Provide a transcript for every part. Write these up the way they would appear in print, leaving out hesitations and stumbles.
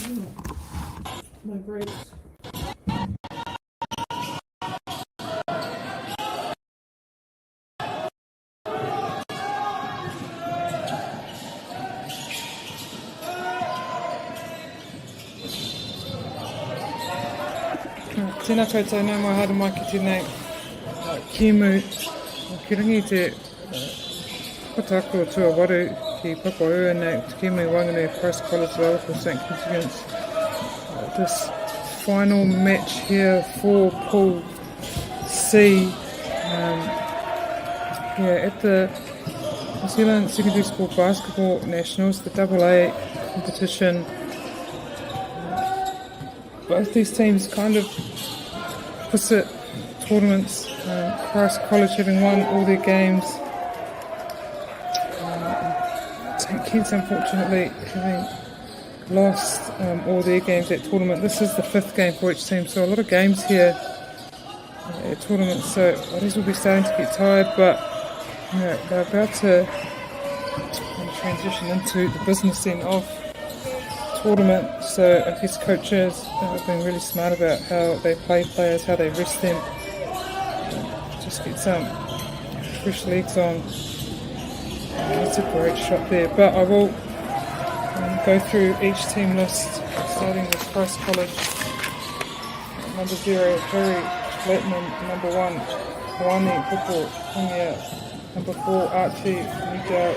My grapes. Tēnā koutou, nau mai haere mai ki tēnei kiemu ki rangi te whakatako tua waru ki Papaua nei te kiemu Wanganui Christ College Level for St. Constituents. This final match here for Pool C at the New Zealand Secondary School Basketball Nationals, the AA competition. Both these teams kind of opposite tournaments. Christ College having won all their games. St. Kitts unfortunately having lost all their games at tournament. This is the fifth game for each team, so a lot of games here at tournament. So others will be starting to get tired, but they're about to transition into the business end of tournament. So I guess coaches have been really smart about how they play players, how they rest them, just get some fresh legs on. That's a great shot there, but I will go through each team list, starting with Christ College. Number 0, Harry Blackman. Number 1, Hawani Hupo Hongia. Number 4, Archie Nija.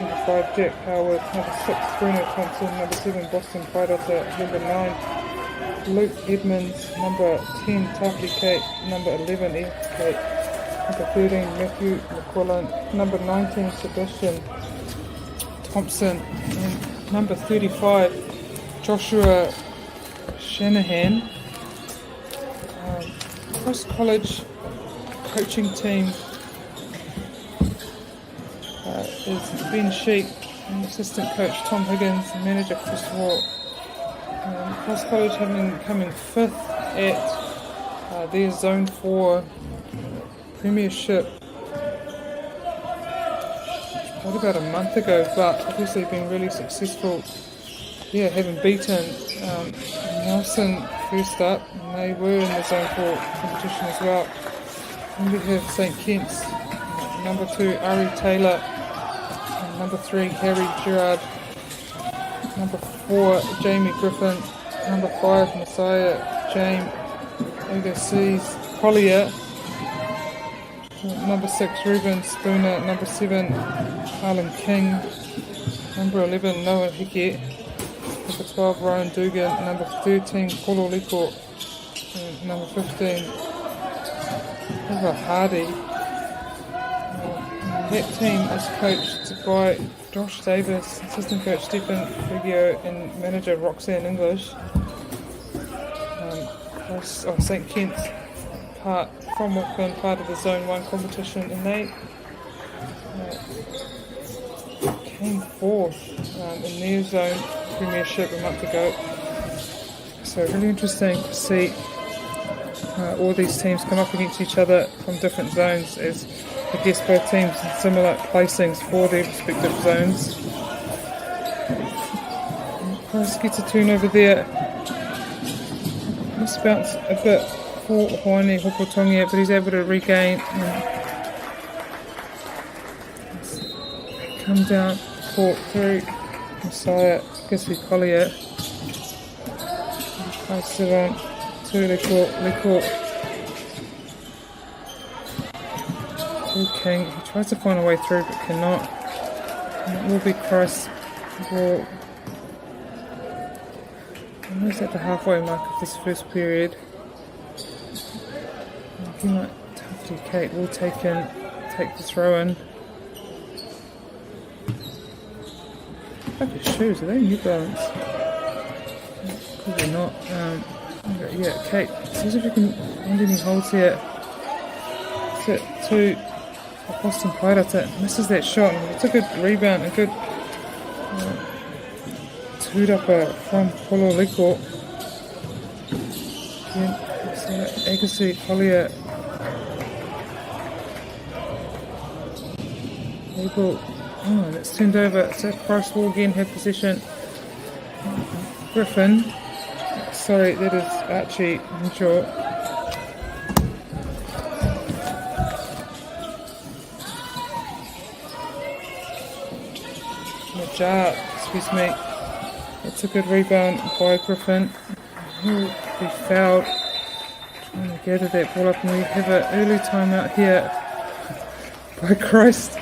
Number 5, Jack Howard. Number 6, Bruno Thompson. Number 7, Boston Pairata. Number 9, Luke Edmonds. Number 10, Taki Kate. Number 11, Ed Kate. Number 13, Matthew McQuillan. Number 19, Sebastian Thompson. And number 35, Joshua Shanahan. Christ College coaching team is Ben Sheep, and assistant coach Tom Higgins, and manager Chris Waugh. Christ College having coming 5th at their Zone 4 Premiership probably about a month ago, but obviously been really successful. Having beaten Nelson first up, and they were in the Zone 4 competition as well. And we have St. Kitts, number 2 Ari Taylor, and number 3 Harry Gerard, number 4 Jamie Griffin, number 5 Messiah James Agassiz Collier, number 6 Ruben Spooner, number 7 Harlan King, number 11 Noah Hickey, number 12 Ryan Dugan, number 13 Polo Liko, and number 15 Eva Hardy. That team is coached by Josh Davis, assistant coach Stephen Figio, and manager Roxanne English. St. Kitts part from Auckland, part of the Zone 1 competition, and they came 4th in their zone premiership a month ago. So really interesting to see all these teams come up against each other from different zones, as I guess both teams in similar placings for their respective zones. Christ gets a turnover there. Must bounce a bit for Hoani Hopotongia, but he's able to regain and come down court through Messiah Gissi Collier. Pass it on to Lecourt. King, he tries to find a way through but cannot. And it will be Christ ball. Almost at the halfway mark of this first period. He might, Tufty Kate will take the throw in. Look at his shoes, are they New Balance? Probably not. Kate, see if you can find any holds here. Sit to Boston Pairata, misses that shot, and it's a good rebound, a good two-upper from Polo Liko. Agassi Collier able, and it's turned over, so Christ will again have possession. Griffin. Sorry, that is Archie Njor. Najjar, excuse me. That's a good rebound by Griffin. He'll be fouled. Trying to gather that ball up, and we have an early timeout here by Christ.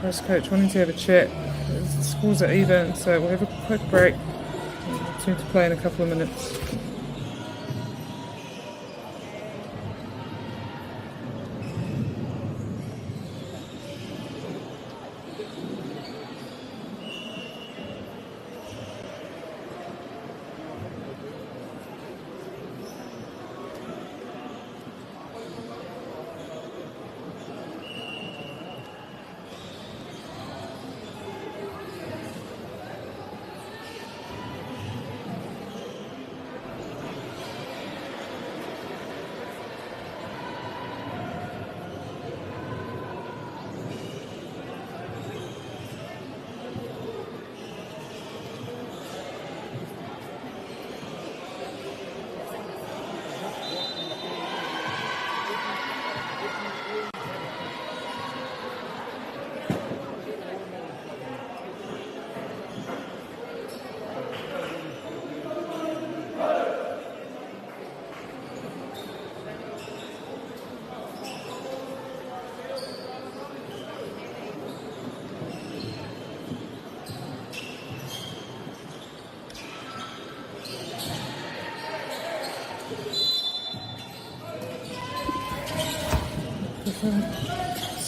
Christ coach wanting to have a chat. The scores are even, so we'll have a quick break. Return to play in a couple of minutes.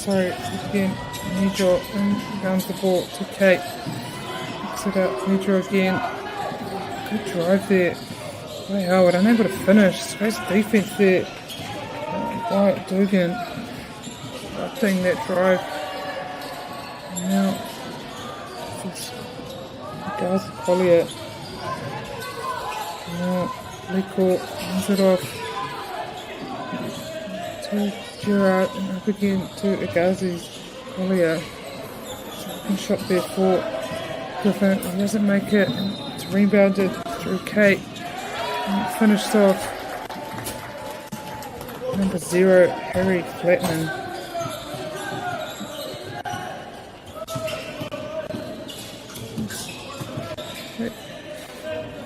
Sorry, again, Njor inbounds the ball to Kate. Picks it up, Njor again. Good drive there by Howard, unable to finish. Great defense there by Dugan. Upping that drive. And now, this Gaza Collier. Now, Liko hands it off to Gerard and up again to Agassi's Collier. Second shot there for Griffin. He doesn't make it. It's rebounded through Kate. And finished off number 0, Harry Flatman.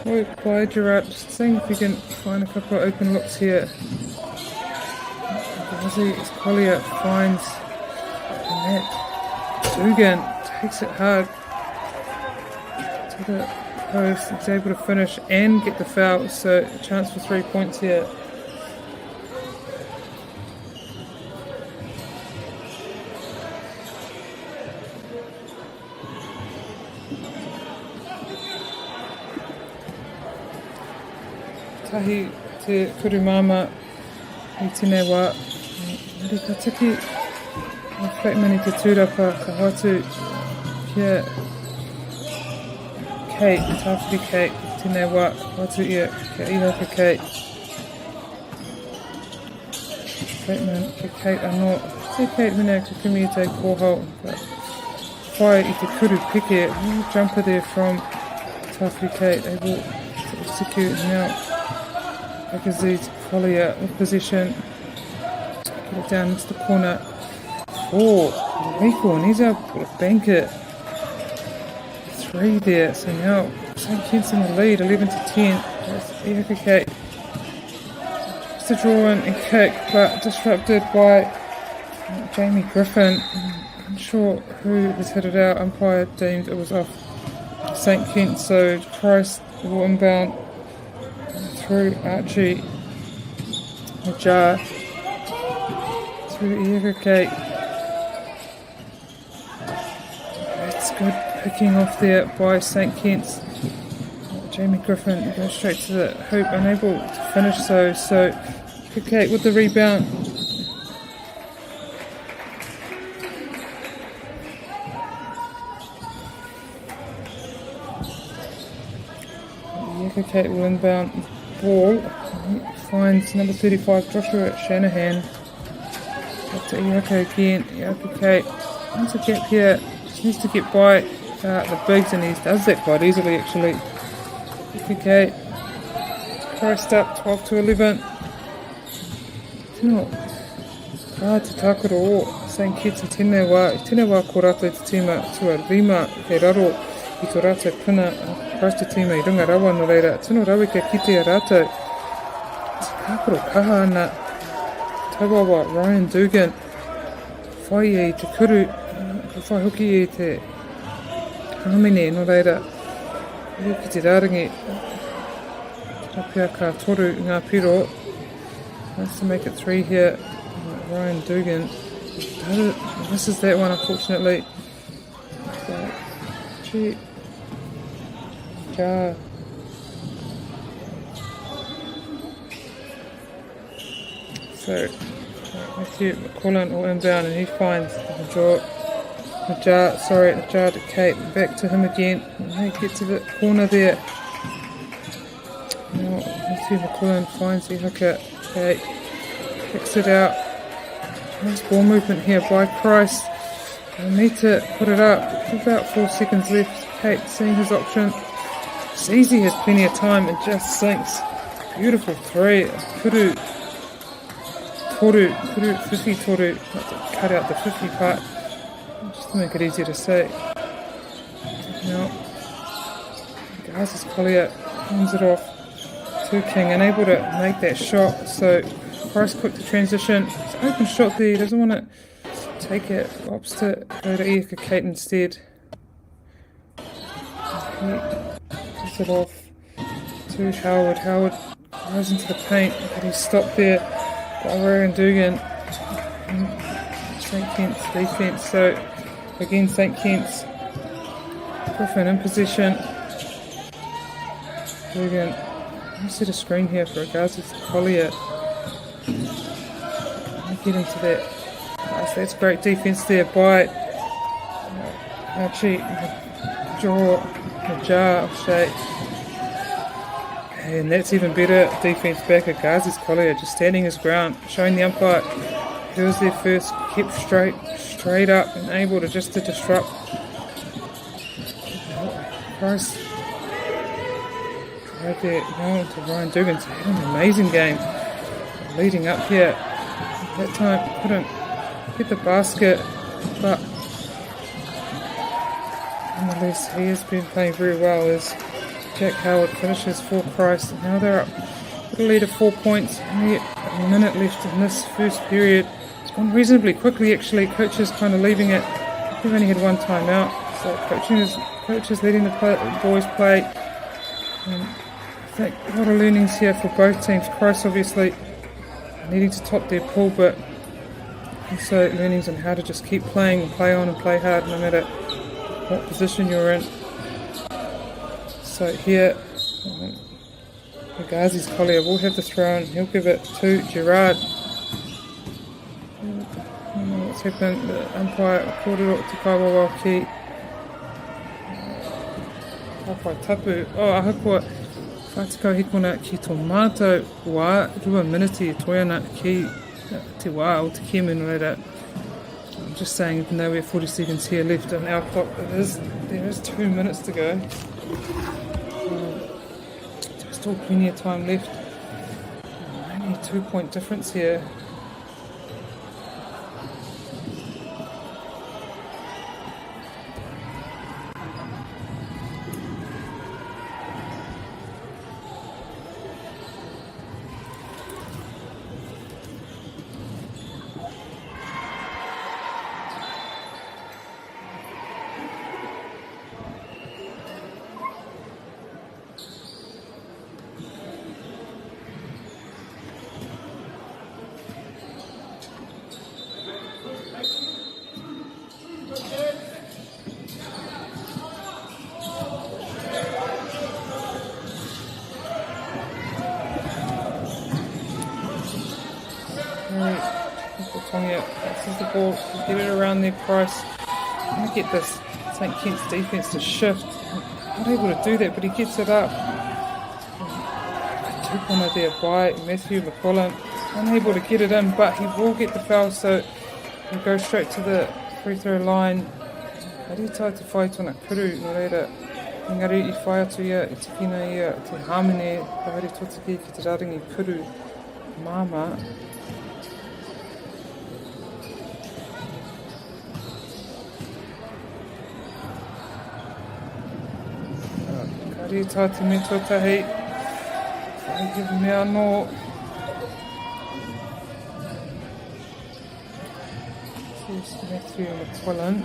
Work by Gerard. Just seeing if we can find a couple of open looks here. As Collier finds the net. Dugan takes it hard to the post. He's able to finish and get the foul, so a chance for 3 points here. Tahi te Kurumama i tēnei wā. Nari ka tiki Flatman i te tūrapa ka hatu kia Kate, tāwhiri Kate, tēnei wā, hatu ia kia ihaka Kate. Flatman ki Kate anō, te Kate mene ka kumi i te kōhau, but whai i te kuru peke, jumper there from tāwhiri Kate, able to execute now. Agassi's Collier with possession. Get it down into the corner. Oh, Rico, and he's able to bank it. 3 there, so now St. Kitts in the lead, 11 to 10. That's Ihaka Kate. Just a draw in and kick, but disrupted by Jamie Griffin. I'm sure who has hit it out. Umpire deemed it was off St. Kitts, so Christ will inbound through Archie Najjar through Ihaka Kate. That's good picking off there by St. Kitts. Jamie Griffin goes straight to the hoop, unable to finish so Ihaka Kate with the rebound. Ihaka Kate will inbound ball. Finds number 35 Joshua Shanahan. Back to Ihaka again. Ihaka Kate wants a gap here. Just needs to get by the bigs, and he does that quite easily actually. Okay, Christ up 12-11. Tino, te tākura o St. Kitts I tēnei wā ko rātou te tīma tua rima he raro I tō rātou puna Christ te tīma I runga rawa no reira. Tino rawe kia kite a rātou. Te kākura kaha ana tauawa Ryan Dugan. Whai e te kuru, ka whai hoki e te hamene no reira. Ki te rārangi. Rapia ka toru ngā piro. Nice to make it 3 here. Ryan Dugan. This is that one, unfortunately. Ja. So, Matthew McCullen will inbound and he finds the jar to Kate. Back to him again. And he gets to the corner there. Now, Matthew McCullen finds the hooker. Kate kicks it out. Nice ball movement here by Christ. They'll need to put it up. About 4 seconds left. Kate seeing his option. Zizi has plenty of time and just sinks. Beautiful 3. Kuru, 50 toru. Cut out the 50 part. Just to make it easier to say. Now, Gaza's Collier hands it off to King, unable to make that shot. So, Christ quick to transition. It's an open shot there. He doesn't want to take it. Opts to go to Iaka Kate instead. He gets it off to Howard. Howard goes into the paint, but he's stopped there by Ryan Dugan. St. Kitts defence. So again, St. Kitts. Griffin in possession. Dugan. I'll set a screen here for Agazi Collier. Get into that. That's great defence there by Archie Jar Shea. And that's even better defence back at Gazi's Collier, just standing his ground, showing the umpire who was there first, kept straight up and able to just to disrupt. Christ. Right there, now to Ryan Dugan. It's an amazing game leading up here. That time couldn't hit the basket, but nonetheless he has been playing very well as Jack Howard finishes for Christ. Now they're up with a lead of 4 points. Only a minute left in this first period. It's gone reasonably quickly actually. Coach is kind of leaving it. They've only had one timeout, so coach is letting the boys play. I think a lot of learnings here for both teams. Christ obviously needing to top their pool, but also learnings on how to just keep playing and play on and play hard no matter what position you're in. So here, Gazi's Collier will have the throw and he'll give it to Gerard. I don't know what's happened. The umpire called it out to Kaiwawaki. Hawhai tapu. Ahakua. Whātikau hikona ki tō mātou wā, 2 miniti e toiana ki te wā o te kēmu no reira. I'm just saying, even though we have 40 seconds here left on our clock, there is 2 minutes to go. There's still plenty of time left. Only a 2-point difference here. This is the ball, get it around their Price. I get this St. Kitts defence to shift. Not able to do that, but he gets it up. A 2-pointer there by Matthew McCullen. Unable to get it in, but he will get the foul, so he'll go straight to the free throw line. How do you try to fight on a kuru no reira? Engari I whai atu ia, I tikina ia te hamene, haere totiki ki te raringi kuru māma. Kari tāti me tuatahi, whai hewa mea anō. Here's Matthew McQuillan,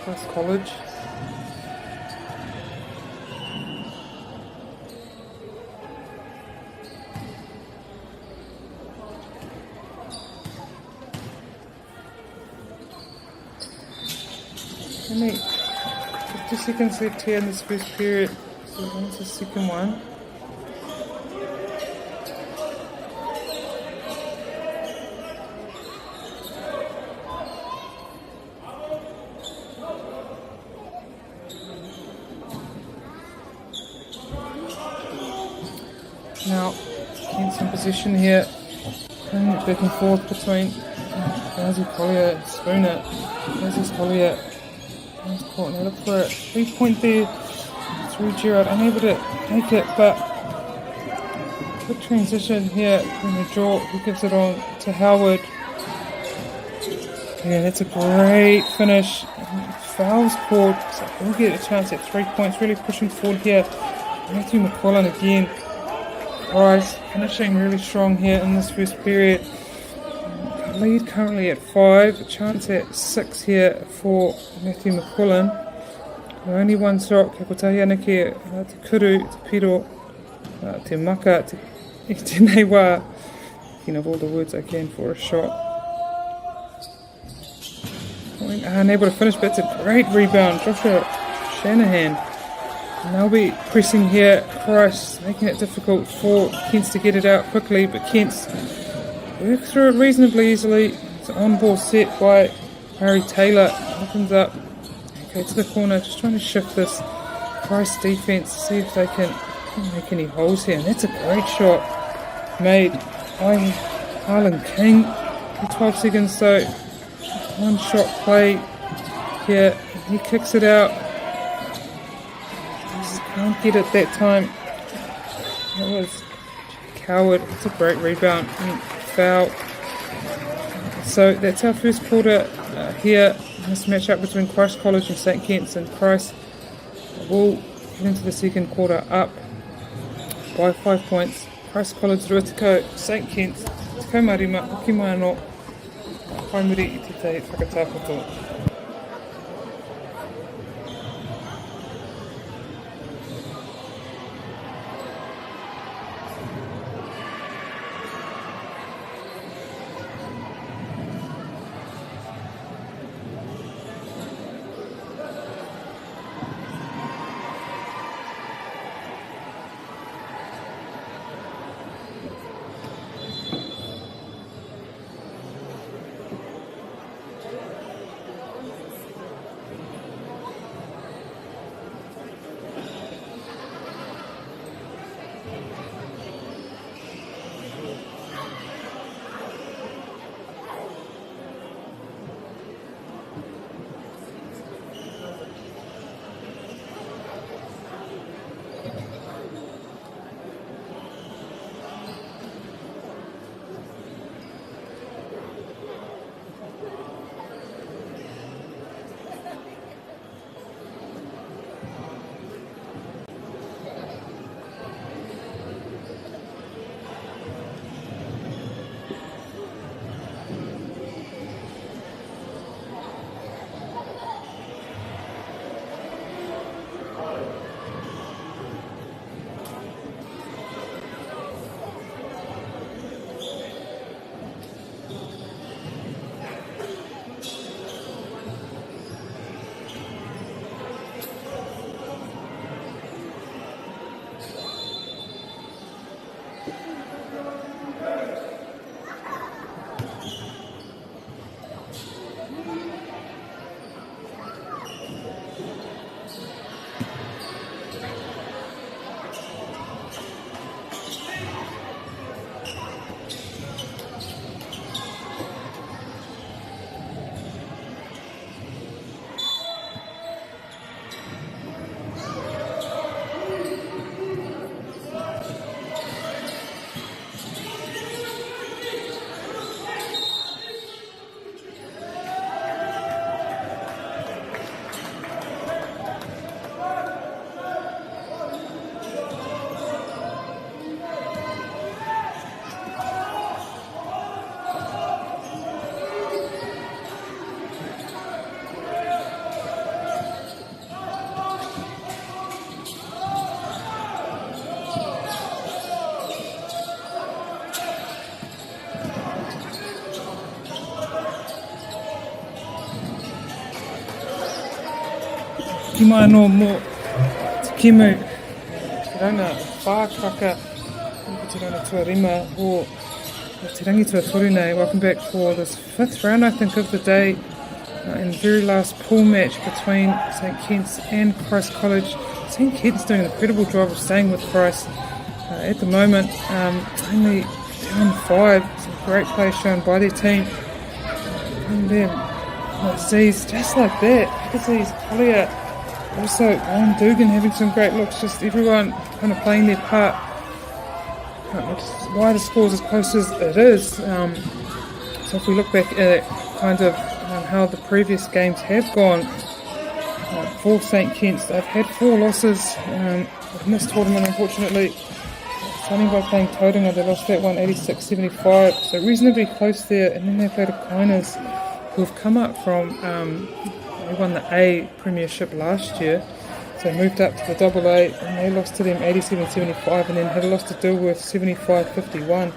Christ College. Only 50 seconds left here in this first period, so we're going to the second one. Now, Kent's in position here, playing it back and forth between Rosie Collier and Spooner. Rosie Collier caught, now look for a 3-point there through Gerard, unable to make it, but good transition here in the draw. He gives it on to Howard. Yeah, that's a great finish. Fouls called, so he'll get a chance at 3 points, really pushing forward here. Matthew McQuillan again. Price finishing really strong here in this first period. Lead currently at 5, a chance at 6 here for Matthew McQuillan. Only one shot, kia kotahi anake, te kuru, te piro, te maka, te nei wā. Thinking of all the words I can for a shot. Unable to finish, but it's a great rebound. Joshua Shanahan. And they'll be pressing here. Price making it difficult for Kents to get it out quickly, but Kents work through it reasonably easily. It's an on-ball set by Harry Taylor. Opens up. Okay, to the corner, just trying to shift this Price defense, see if they can make any holes here. And that's a great shot made by Harlan King. 12 seconds, so one shot play here. He kicks it out. Just can't get it that time. That was Coward. It's a great rebound and foul. So that's our first quarter here. This matchup between Christ College and St. Kitts, and Christ will get into the second quarter up by 5 points. Christ College Ruatiko, St. Kitts, Te Kaumarima, Hoki mai anō, Haimuri I te te whakatapoto. Ki mai no mo Te Kemu, Te Ranga, Whākraka, Te Ranga Tuarima, or Te Rangitua Torunei. Welcome back for this fifth round, I think, of the day, and very last pool match between St Kitts and Christ College. St Kitts doing an incredible job of staying with Christ at the moment, only down 5. Some great play shown by their team. And then Aziz, just like that, Aziz, Collier, also Owen Dugan having some great looks, just everyone kind of playing their part, which is why the score's as close as it is. So if we look back at kind of how the previous games have gone for St Kitts, they've had 4 losses in this tournament, unfortunately. Starting by playing Tauranga, they lost that one 86-75, so reasonably close there. And then they played Aquinas, who have come up from, they won the A Premiership last year, so they moved up to the Double A, and they lost to them 87-75, and then had a loss to Dilworth 75-51,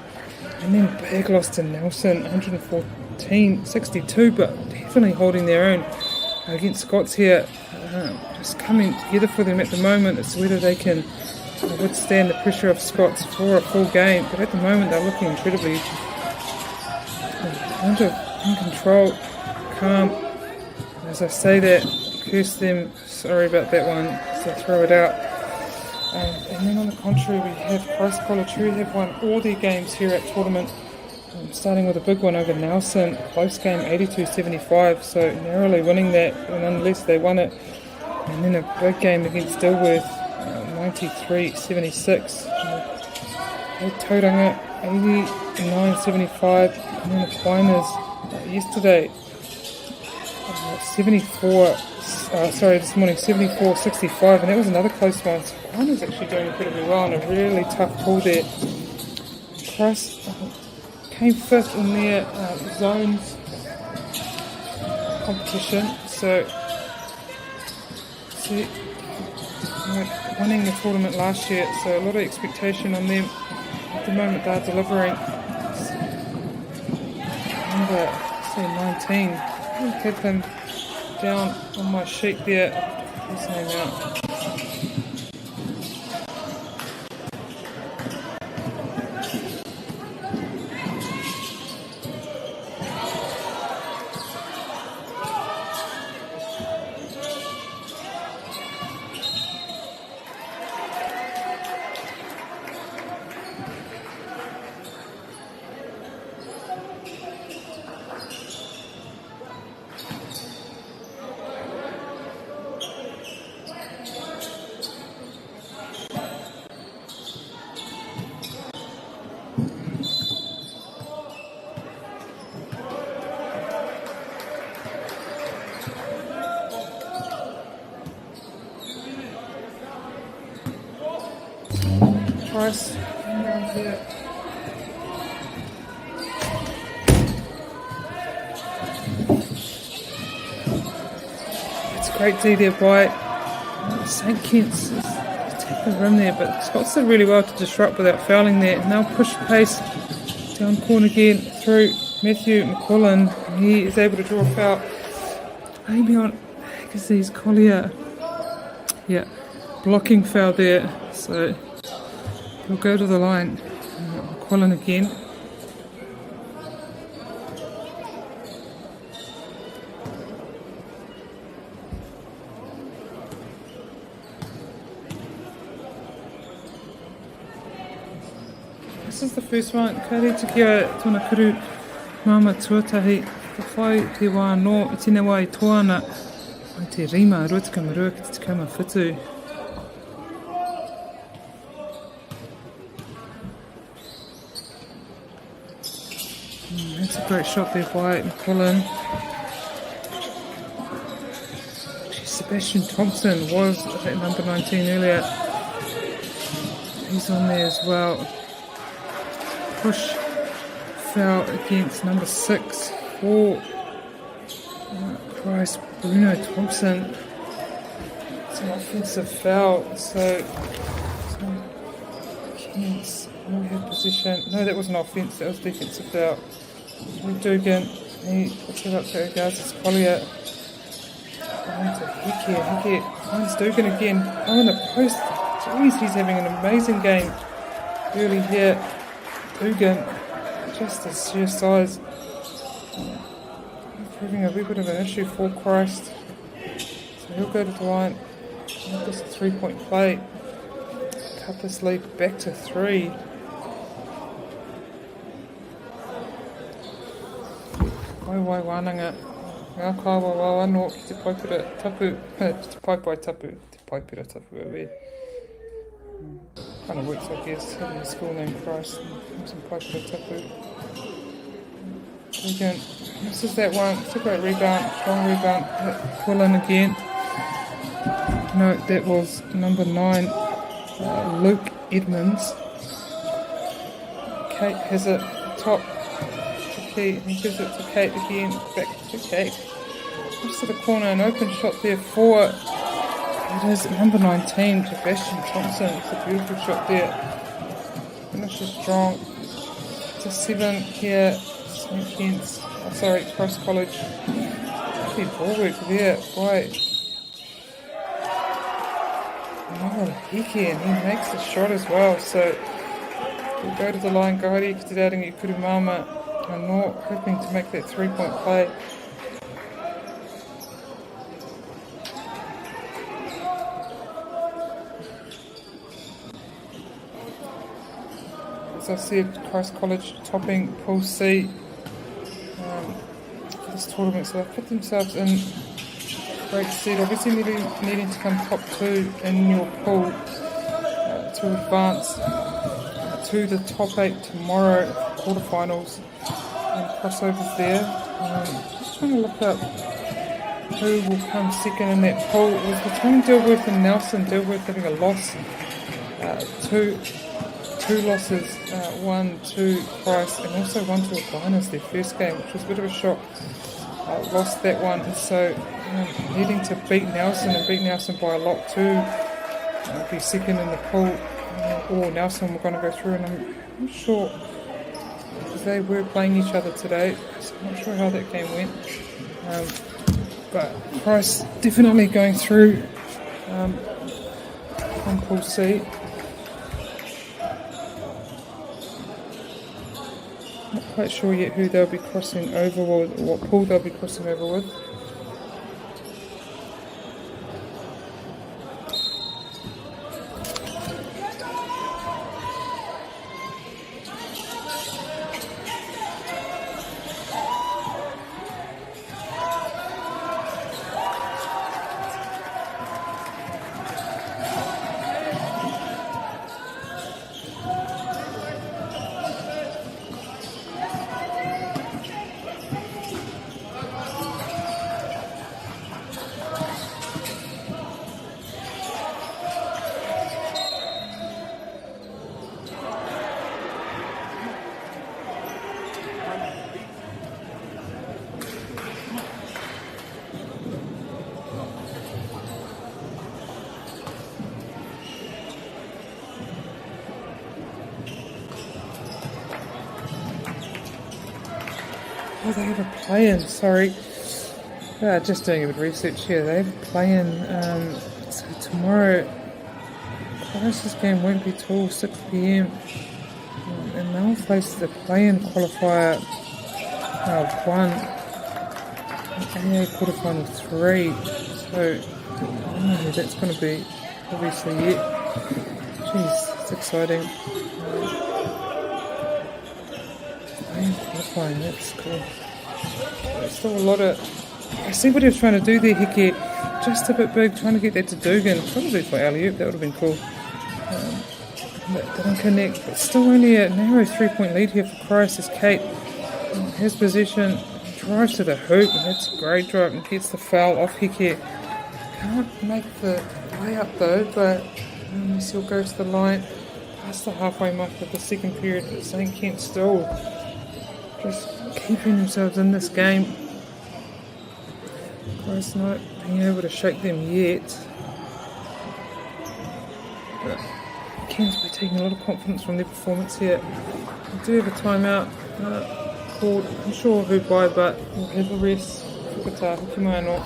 and then big loss to Nelson 114-62, but definitely holding their own against Scots here. Just coming together for them at the moment. It's whether they can withstand the pressure of Scots for a full game, but at the moment they're looking incredibly kind of in control, calm. As I say that, curse them, sorry about that one, so throw it out. And then on the contrary, we have Christ College, who have won all their games here at tournament, starting with a big one over Nelson, close game 82-75, so narrowly winning that, and nonetheless they won it. And then a big game against Dilworth, 93-76. Tauranga 89-75, and then Aquinas yesterday this morning 74-65, and that was another close one. So Aquinas actually doing incredibly well on a really tough pool there. Christ came 5th in their zones competition, so winning the tournament last year, so a lot of expectation on them. At the moment they're delivering. Number 19, I had him down on my sheet there, his name out. Price down here. It's a great D there by St Kitts. Take the rim there, but Scots did really well to disrupt without fouling there. Now push pace down corner again through Matthew McCullen. He is able to draw a foul. Maybe on Agassiz Collier. Yeah, blocking foul there. So we'll go to the line. McCullen again. This is the first one. Kare te kia tōna kuru mama tuatahi. Ka whai te wā no I tēnā wā I toana. Ai te rima ruatika marua ki te tikama whitu. That's a great shot there by McCullen. Sebastian Thompson was at number 19 earlier. He's on there as well. Push foul against number 6 for Christ, Bruno Thompson. It's an offensive foul, so Kents will have position. No, that was an offence, that was defensive foul. Dugan, he puts it up to Agassiz Collier. On to Heke finds Dugan again. Oh, in the post. Jeez, he's having an amazing game early here. Dugan, just his sheer size. Proving a wee bit of an issue for Christ. So he'll go to the line. Make this a 3-point play. Cut this lead back to 3. Wai wānanga. Ngā kawa wā anō ki te paipira tapu. Te paipai tapu. Te paipira tapu awe. Kind of works, I guess, having a school named Christ and some paipira tapu. Again, this is that one. It's a great rebound. Strong rebound. Pull in again. No, that was number 9, Luke Edmonds. Kate has it top to Kate. He gives it to Kate again. Back to Kate. Just to the corner. An open shot there for, it is number 19, Sebastian Thompson. It's a beautiful shot there. Finishes strong. To 7 here. Against, Christ College. Good ball work there by Noah Hickey, and he makes the shot as well. So we'll go to the line. Gauri ki te raringi Kurumama anō, hoping to make that 3-point play. As I said, Christ College topping Pool C. For this tournament, so they've put themselves in great stead. Obviously needing to come top 2 in your pool to advance to the top 8 tomorrow, quarterfinals and crossovers there. Just trying to look up who will come second in that pool. It was between Dilworth and Nelson. Dilworth having a loss, two losses, 1 to Christ and also 1 to Aquinas, their first game, which was a bit of a shock. Lost that one, so needing to beat Nelson and beat Nelson by a lot too. Be second in the pool, or Nelson were going to go through, and I'm not sure because they were playing each other today, so I'm not sure how that game went. But Christ definitely going through from Pool C. Not quite sure yet who they'll be crossing over with, or what pool they'll be crossing over with. Oh, they have a play-in, sorry. Just doing a bit of research here. They have a play-in, so tomorrow, Christ's game won't be till 6 p.m. And they'll face the play-in qualifier 1, AA quarterfinal 3. So, I don't know who that's going to be, obviously, yet. Jeez, it's exciting. Qualifying, that's cool. There's still a lot of... I see what he was trying to do there, Hickey. Just a bit big, trying to get that to Dugan. Probably for alley-oop, that would have been cool. That didn't connect, but still only a narrow 3-point lead here for Christ as Kate has possession, drives to the hoop, and that's a great drive and gets the foul off Hickey. Can't make the layup though, but he'll go to the line past the halfway mark of the second period. St. Kent still just keeping themselves in this game. Christ not being able to shake them yet. But Kent's be taking a lot of confidence from their performance here. We do have a timeout called, I'm sure who by, but we'll have a rest. Whakatā, hoki mai anō,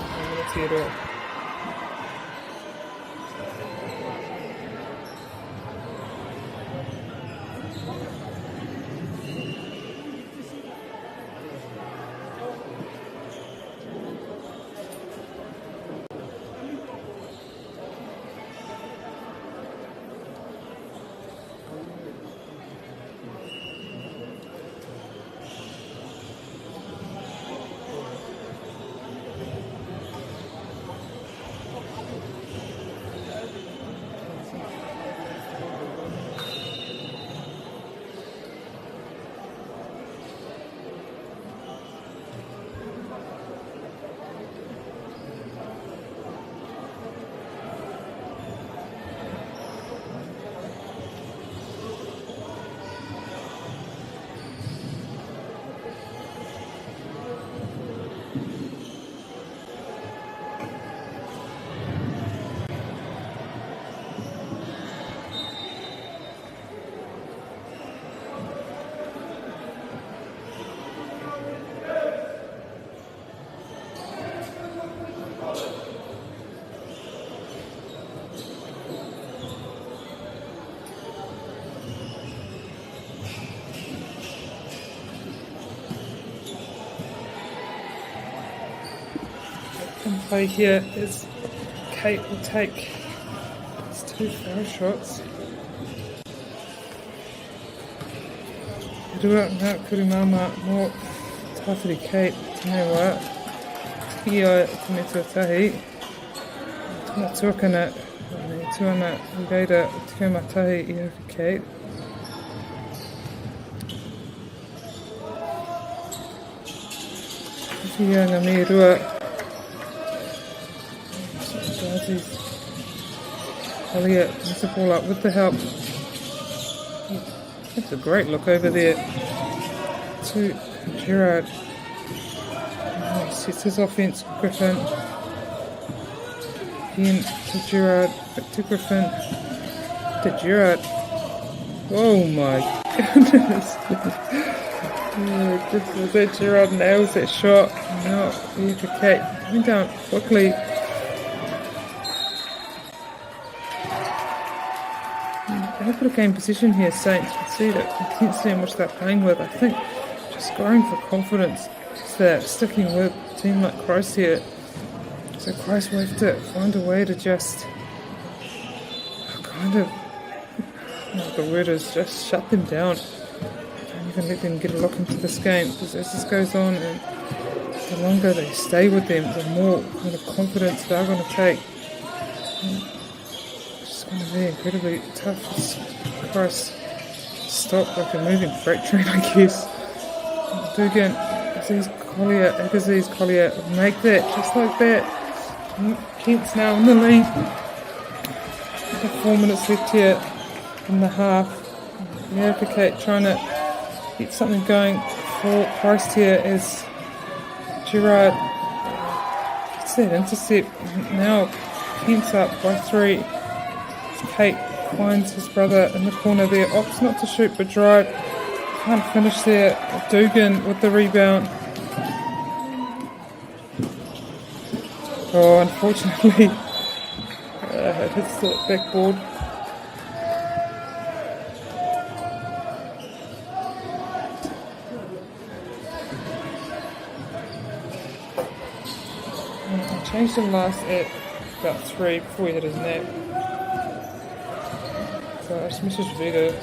play here is Kate will take his 2 foul shots. Rua ngā kurumama mō tāwhiri Kate, tēnei wā. Ia te me tuatahi. Tōna tuakana, tuana I reira tikau matahi I hoka Kate. Ia ngā me rua. Darcy's Collier puts the ball up with the help. That's a great look over there to Gerard. Sets his offence, Griffin. Again to Gerard, back to Griffin. To Gerard. Oh my goodness. Was that Gerard nails that shot? No, Yuka Kate coming down quickly. They have got a game position here, Saints. You can see that intensity in which they're playing with. I think just growing for confidence. They're sticking with a team like Christ here. So Christ will have to find a way to just kind of, the word is just shut them down. Don't even let them get a look into this game, because as this goes on, and the longer they stay with them, the more kind of confidence they're going to take. It's going to be incredibly tough as Christ stop like a moving freight train, I guess. Dugan, Aziz Collier make that just like that. Kent's now in the lead. 4 minutes left here in the half. America Kate trying to get something going for Christ here as Gerard gets that intercept. Now Kent's up by 3. Kate finds his brother in the corner there. Opts not to shoot but drive. Can't finish there. Dugan with the rebound. Oh, unfortunately, it hits the backboard. I changed him last at about 3 before he hit his nap. So I just messaged Vito.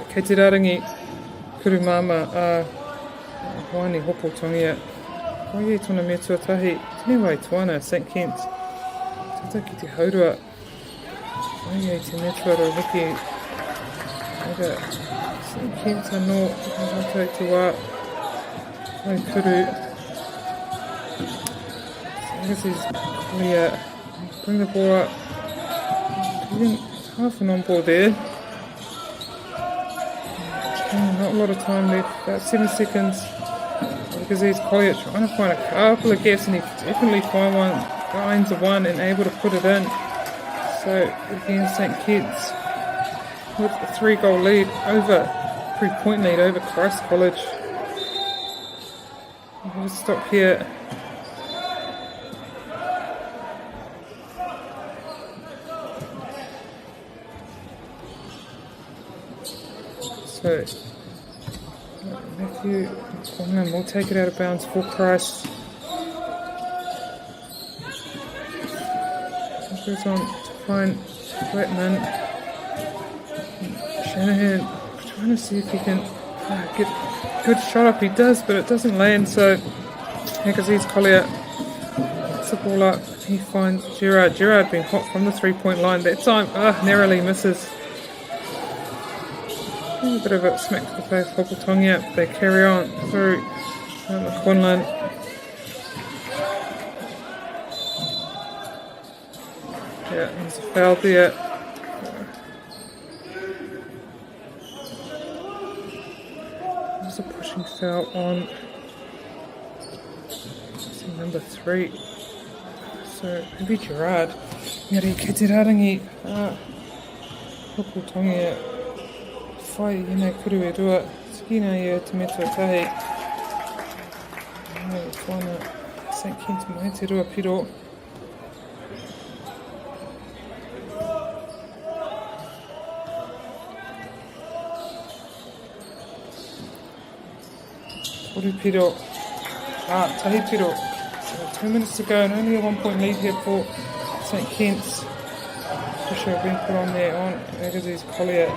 Kei te rarangi kurumama a Hoani Hopo Tongia. Koe e tōna mea tuatahi, tēnei wai tuana, St. Kent. Tata ki te haurua. Koe e te mea tuara wiki. Ega, St. Kent anō, hātou te wā. Koe kuru. This is clear. Bring the ball up. Half an on ball there. Not a lot of time left, about 7 seconds. Because he's Collier trying to find a couple of gaps, and he definitely finds one and able to put it in. So again, St. Kitts with a 3-goal lead over 3-point lead over Christ College. We'll just stop here. So Matthew Coleman will take it out of bounds for Christ. Goes on to find Blackman. Shanahan trying to see if he can get a good shot up. He does, but it doesn't land. So Aziz Collier puts the ball up. He finds Gerard. Gerard being hot from the 3-point line. That time narrowly misses. A bit of a smack to the face, Hopo Tongia. They carry on through Quinlan. Yeah, there's a foul there. There's a pushing foul on number 3. So maybe Gerard. Ngari ke te rarangi. Hoputongia. Whai ina kuru e rua. Tikina ia te meto tahi. Whana St. Kenton mai te rua piro. Kuru piro. Tahi piro. So 2 minutes to go and only a 1 point lead here for St. Kit's. Pressure being put on there on Agassiz Collier.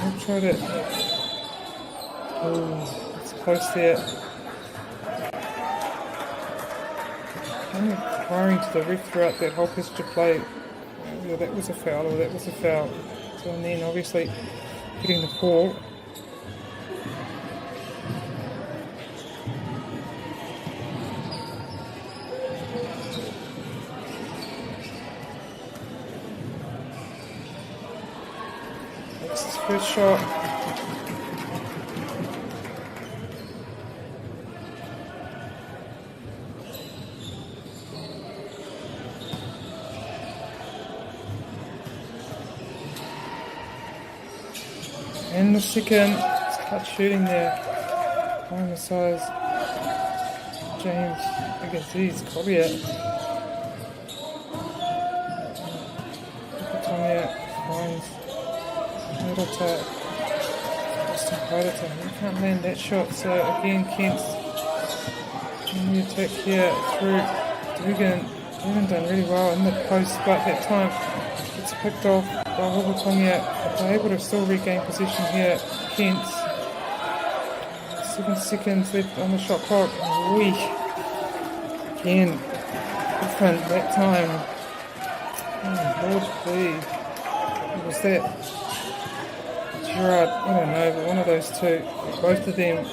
I'll try to. Oh, it's close there. Only firing to the ref throughout that whole pitch to play. Either that was a foul or that was a foul. So, and then obviously hitting the ball. That's his first shot. And the second, it's cut shooting there. Behind the size, James Agassiz Collier. Tonya finds Hirota. Justin Hirota. He can't land that shot, so again Kent's in the attack here through Dugan. Dugan done really well in the post, but that time it's picked off by Hobotongia. They're able to still regain position here. Kent's 7 seconds left on the shot clock. Again, different that time. Oh, Lord, please. What was that? Gerard, I don't know, but one of those two, both of them.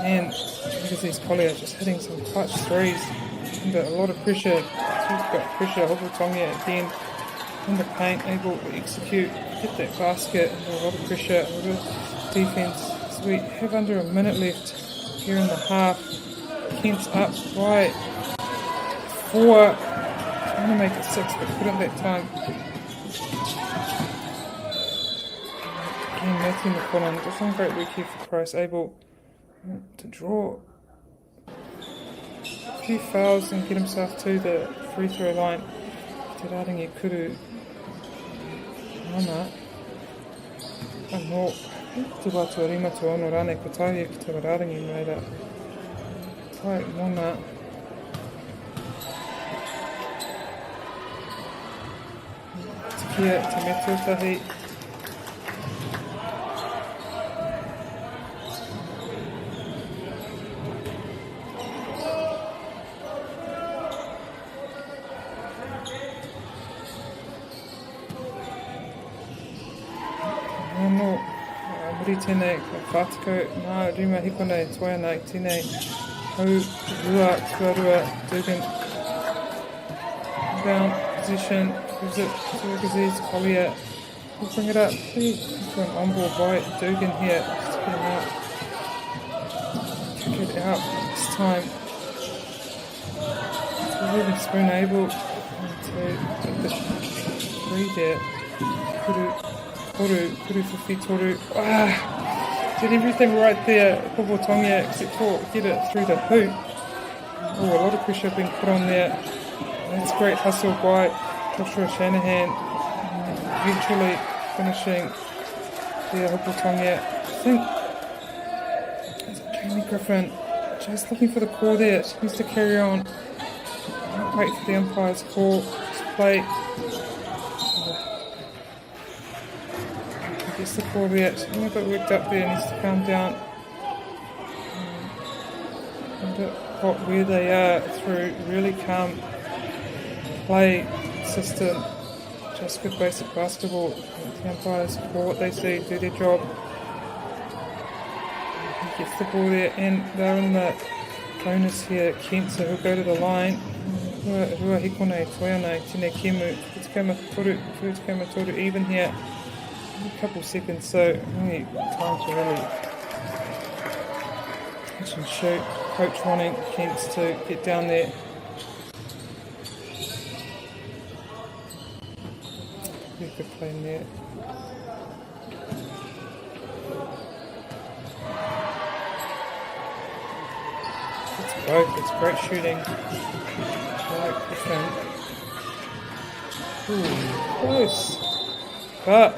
And Agassiz Collier just hitting some clutch threes under a lot of pressure. He's got pressure. Hobotongia again in the paint, able to execute, hit that basket under a lot of pressure, a lot of defense. So we have under a minute left here in the half. Kent's up by 4, trying to make it 6, but couldn't that time. Again, Matthew McConnell, just one great week here for Christ, able to draw a few fouls and get himself to the free throw line. Te Rarangi Kuru Ana anō te watu rima tu ono rane ko tahi ki te Rarangi meira tai mona te kia te metutahi Ano, muri tēnei ka whātako, nā rima hiko nei, toia nei, tēnei hau rua, tuarua, Dugan. Down position, gives it to Agassiz Collier. We'll bring it up, please, for an on-ball by Dugan here. Just get him out. Kick it out this time. So Ruben Spoon able to get the 3 there. Kuru for Toru. Did everything right there, Hobotongia, except for get it through the hoop. Oh, a lot of pressure being put on there. That's great hustle by Joshua Shanahan. Eventually finishing there, Hobotongia. I think it's Jamie Griffin just looking for the call there. She needs to carry on. Not wait for the umpire's call. Just play. Gets the call there. She's a bit worked up there. Needs to calm down. A bit hot where they are through really calm play system. Just good basic basketball. The umpires for what they see, do their job. gets the ball there, and they're in the bonus here. Kent, so he'll go to the line. Rua hikone, toianai, tine kemu, futukau matoru, even here. A couple seconds, so only time to really catch and shoot. Coach wanting Kent to get down there. Good play in there. It's both. It's great shooting. Right, close. But,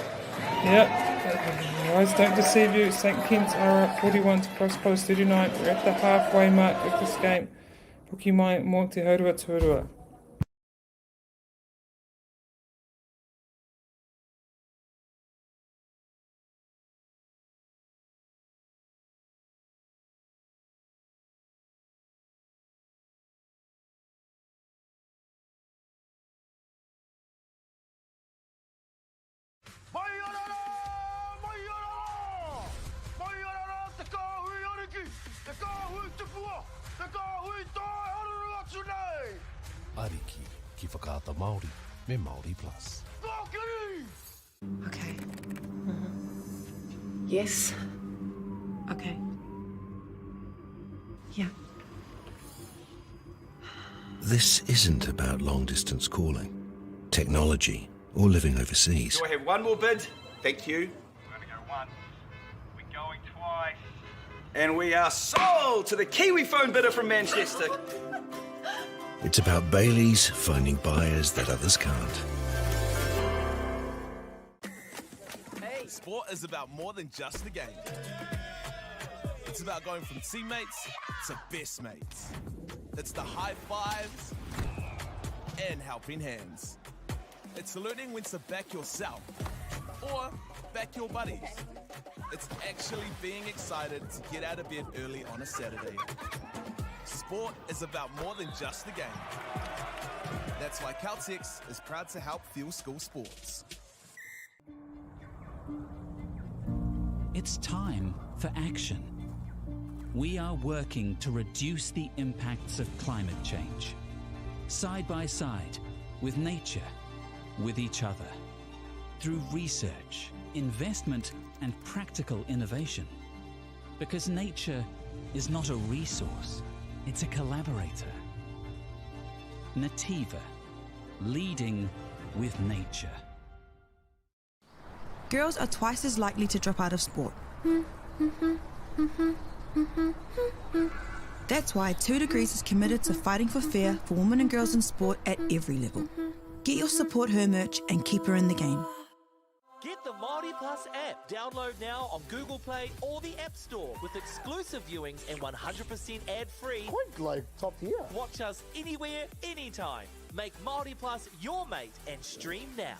eyes don't deceive you. St. Kitts are up 41 to Cross Post 39. We're at the halfway mark of this game. Puki mai mo te haurua tuarua. Ariki ki whakaata Māori me Māori Plus. Okay. Yes. Okay. Yeah. This isn't about long-distance calling, technology, or living overseas. Do I have one more bid? Thank you. We're going to go one. We're going twice. And we are sold to the Kiwi phone bidder from Manchester. It's about Bailey's finding buyers that others can't. Sport is about more than just the game. It's about going from teammates to best mates. It's the high fives and helping hands. It's learning when to back yourself or back your buddies. It's actually being excited to get out of bed early on a Saturday. Sport is about more than just the game. That's why Caltex is proud to help fuel school sports. It's time for action. We are working to reduce the impacts of climate change, side by side, with nature, with each other, through research, investment, and practical innovation. Because nature is not a resource, it's a collaborator. Nativa, leading with nature. Girls are twice as likely to drop out of sport. That's why 2 Degrees is committed to fighting for fair for women and girls in sport at every level. Get your Support Her merch and keep her in the game. Get the Māori Plus app. Download now on Google Play or the App Store with exclusive viewings and 100% ad-free. Quite like top tier. Watch us anywhere, anytime. Make Māori Plus your mate and stream now.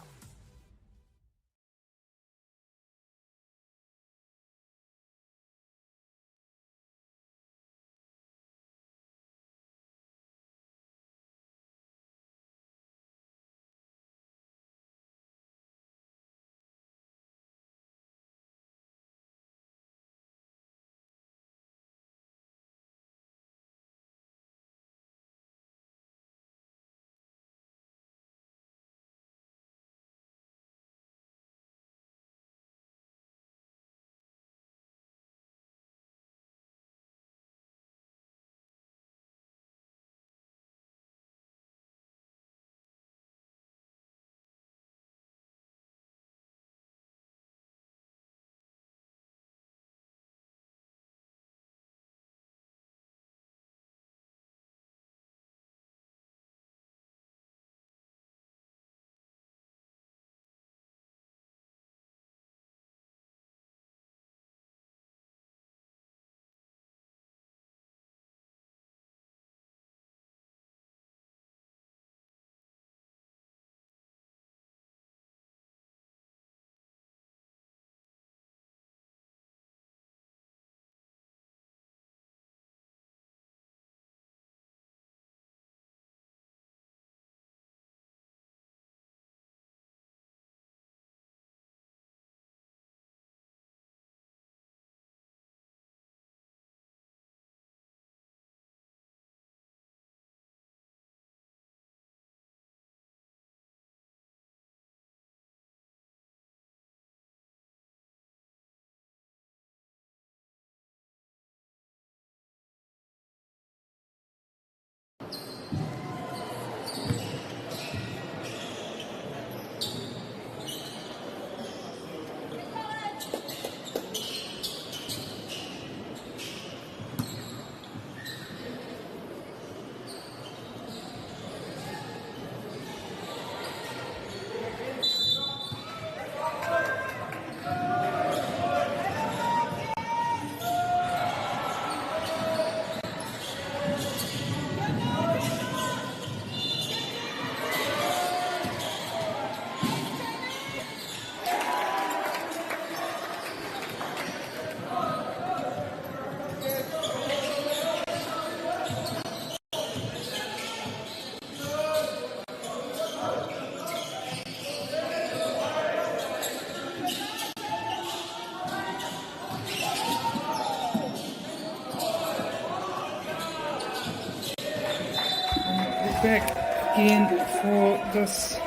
Back again for this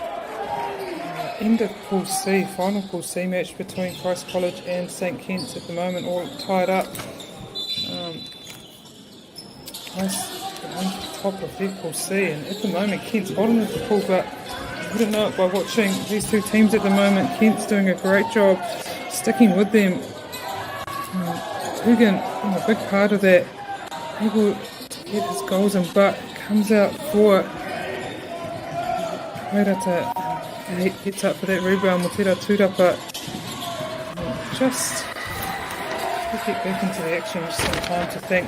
end of Pool C, final Pool C match between Christ College and St Kitts at the moment, all tied up. Christ on top of their Pool C, and at the moment Kent's bottom of the pool, but you wouldn't know it by watching these two teams at the moment. Kent's doing a great job sticking with them. Dugan, a big part of that, able to get his goals in, but comes out for Wairata. He gets up for that rebound. Motira Tudapa just to get back into the action. Just some time to thank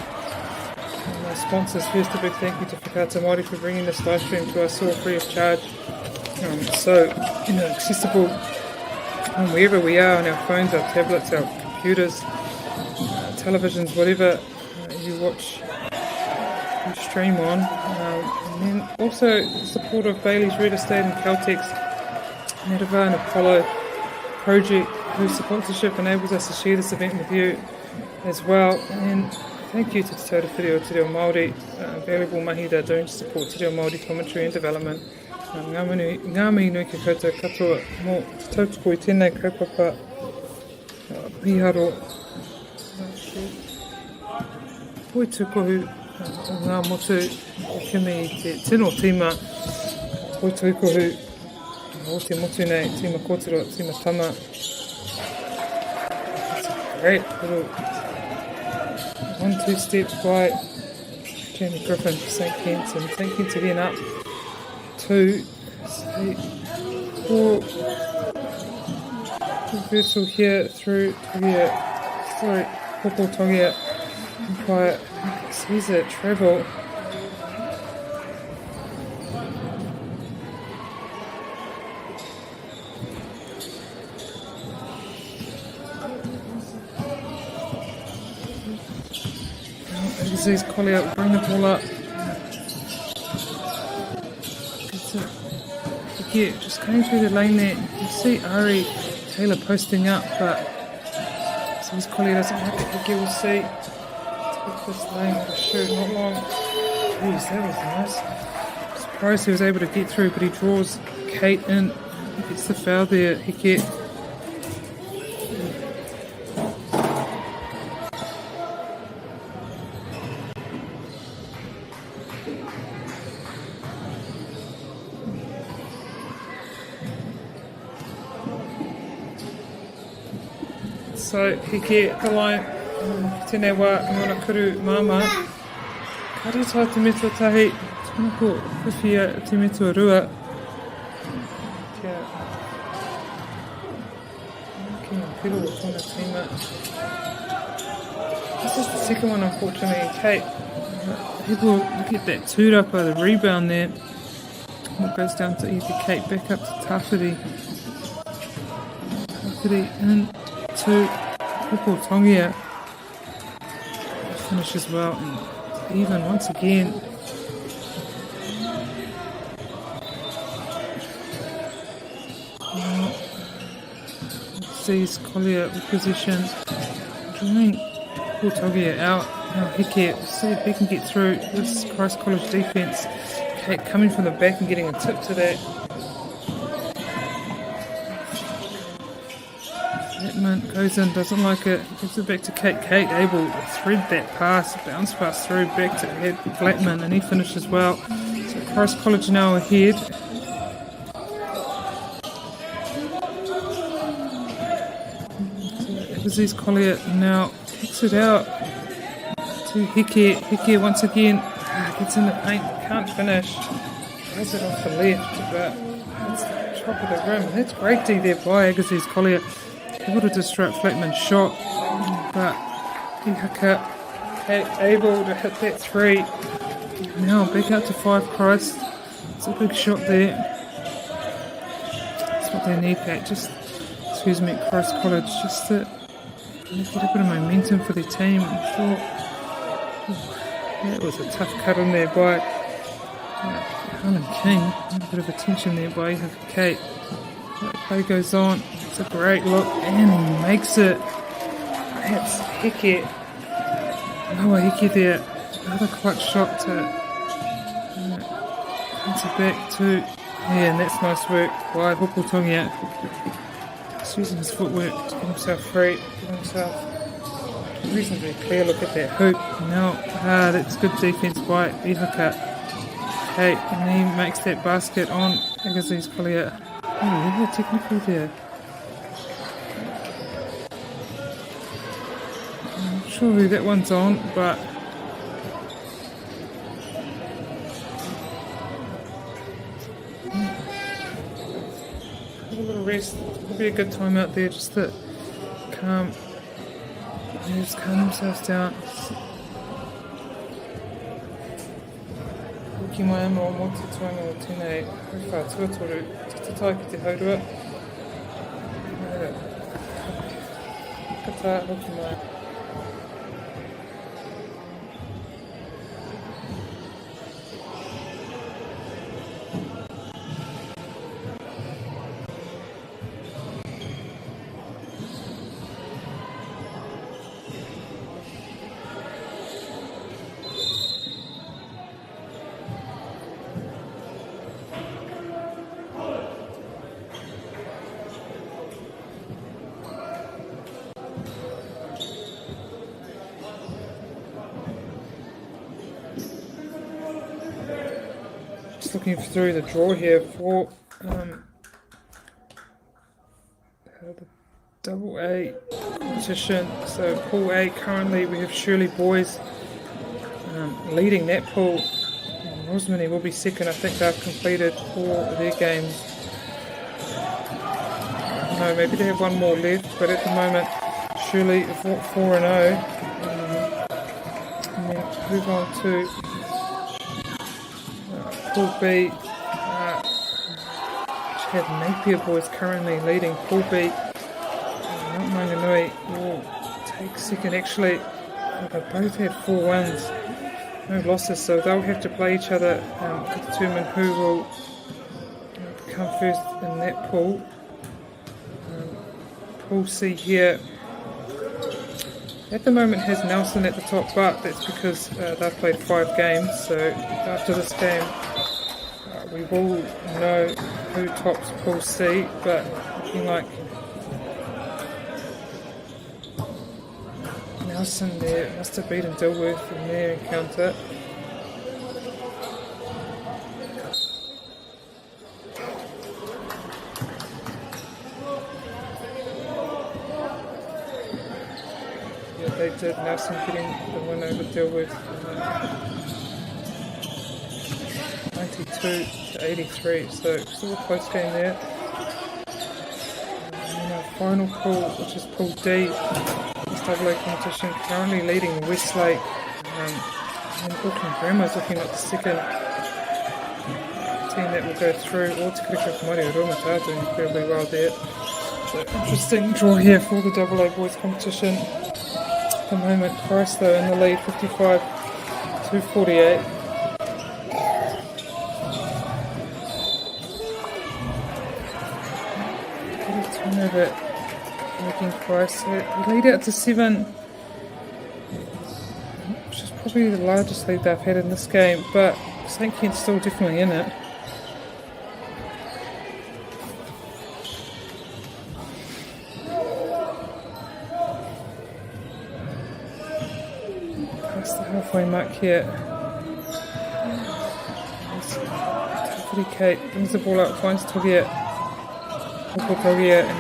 my sponsors. First, a big thank you to Whakata Māori for bringing this live stream to us all free of charge. So accessible wherever we are, on our phones, our tablets, our computers, televisions, whatever you watch, you stream on. And then also support of Bailey's Real Estate and Caltex, Netavar and Apollo Project, whose sponsorship enables us to share this event with you as well. And thank you to Te Taurewhiri o Te Reo Māori, valuable mahi they're doing to support Te Reo Māori commentary and development. Ngā mihi nui ki koutou katoa mō te tautoko I tēnei kaupapa piharo poi tukohu o ngā motu o kimi I te tino tīma poi tukohu o te motu nei tīma kōtero, tīma tama. It's a great little 1-2 step by Jamie Griffin for St Kitts, and St Kitts again up 2, 4 reversal here through Togia, sorry, Popo Togia Empire sees it travel. Aziz Collier will bring the ball up. Yeah, just going through the lane there. You see Ari Taylor posting up, but Aziz Collier doesn't have it. We'll see. Take this lane for sure, not long. Jeez, that was nice. Surprised he was able to get through, but he draws Kate in. He gets the foul there. Heke. So, Heke, the line, tēnei wā, ngona kuru māma. Karata te metua tahi, tōna ko whiwhia te metua rua. Kia ngā piro o tōna tīma. This is the second one, unfortunately. Kate, people look at that tūrapa, the rebound there. It goes down to either Kate, back up to Tawhiri. Tawhiri in to Popo Tongia. Finishes well, and even once again. Sees Collier with possession. Drawing Popo Tongia out. Now Heke, see if he can get through this Christ College defence. Kate coming from the back and getting a tip to that. Flatman goes in, doesn't like it, gives it back to Kate. Kate able to thread that pass, bounce pass through, back to Flatman, and he finishes well. So Christ College now ahead. So Aziz Collier now kicks it out to Heke. Heke once again gets in the paint, can't finish. Tries it off the left, but it's the top of the rim. That's great D there by Aziz Collier. Able to disrupt Flatman's shot, but Ihaka able to hit that three. Now back out to 5 Christ. It's a big shot there. That's what they need, Pat. Just, excuse me, Christ College, just to get a bit of momentum for their team. I thought that was a tough cut on there by Harlan King. A bit of attention there by Ihaka Kate. That play goes on. It's a great look, and he makes it. That's Heke. Noah Heke there. Another clutch shot to comes it back to. Yeah, and that's nice work by Hopotongia. Just using his footwork to get himself free, get himself reasonably clear look at that hoop. Now, that's good defense by Ihaka. Okay, and he makes that basket on Agassiz Collier. Oh, yeah, technically there. I'm not sure who that one's on, but have a little rest. It'll be a good time out there just to calm themselves down. Hoki mai ama o moti tuanga o tēnei hauwha tuatoru tatatai ki te haurua. Kata hoki mai. Looking through the draw here for the double A competition. So pool A currently we have Shirley Boys leading that pool. Rosmini will be second. I think they've completed all their games. No, maybe they have one more left, but at the moment Shirley 4-0. And then move on to Pool B. Chad Napier Boys currently leading Pool B. Mount Manganui will take second. Actually, they both have 4 wins, no losses, so they'll have to play each other to determine who will come first in that pool. Pool C here at the moment has Nelson at the top, but that's because they've played 5 games, so after this game we will know who tops Pool C, but looking like Nelson there must have beaten Dilworth in their encounter. Yeah, they did. Nelson getting the win over Dilworth. 92 to 83, so still a close game there. And our final pool, which is Pool D, this AA competition, currently leading Westlake, and Auckland Grammar is looking like the second team that will go through. Or Te Kirika Mario Romata doing incredibly well there. So interesting draw here for the AA boys competition. At the moment, Christ though in the lead, 55 to 48. Turnover making Christ. So we lead out to 7, which is probably the largest lead they've had in this game, but St Kent's still definitely in it. Past the halfway mark here. Kate brings the ball out, finds Togia,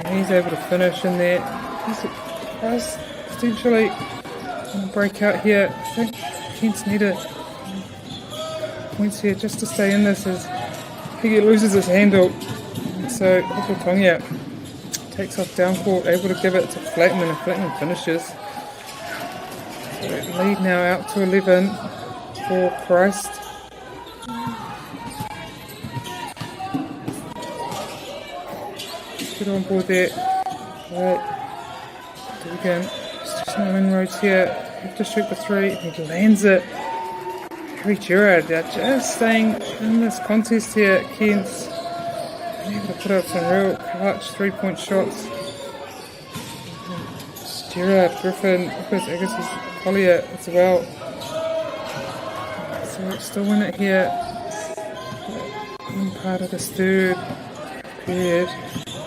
and he's able to finish in there. He's potentially going to break out here. I think Kent's needed points here just to stay in this as he loses his handle. And so Hopotongia takes off down court, able to give it to Flatman, and Flatman finishes. So lead now out to 11 for Christ. Get on board there. Right. Do it again. There's just no inroads here. Have to shoot the 3. He lands it. Harry Gerard, they're just staying in this contest here. Kent's able to put up some real clutch 3-point shots. Gerard, Griffin, Agassiz, Collier as well. So it's still in it here. In part of this third period.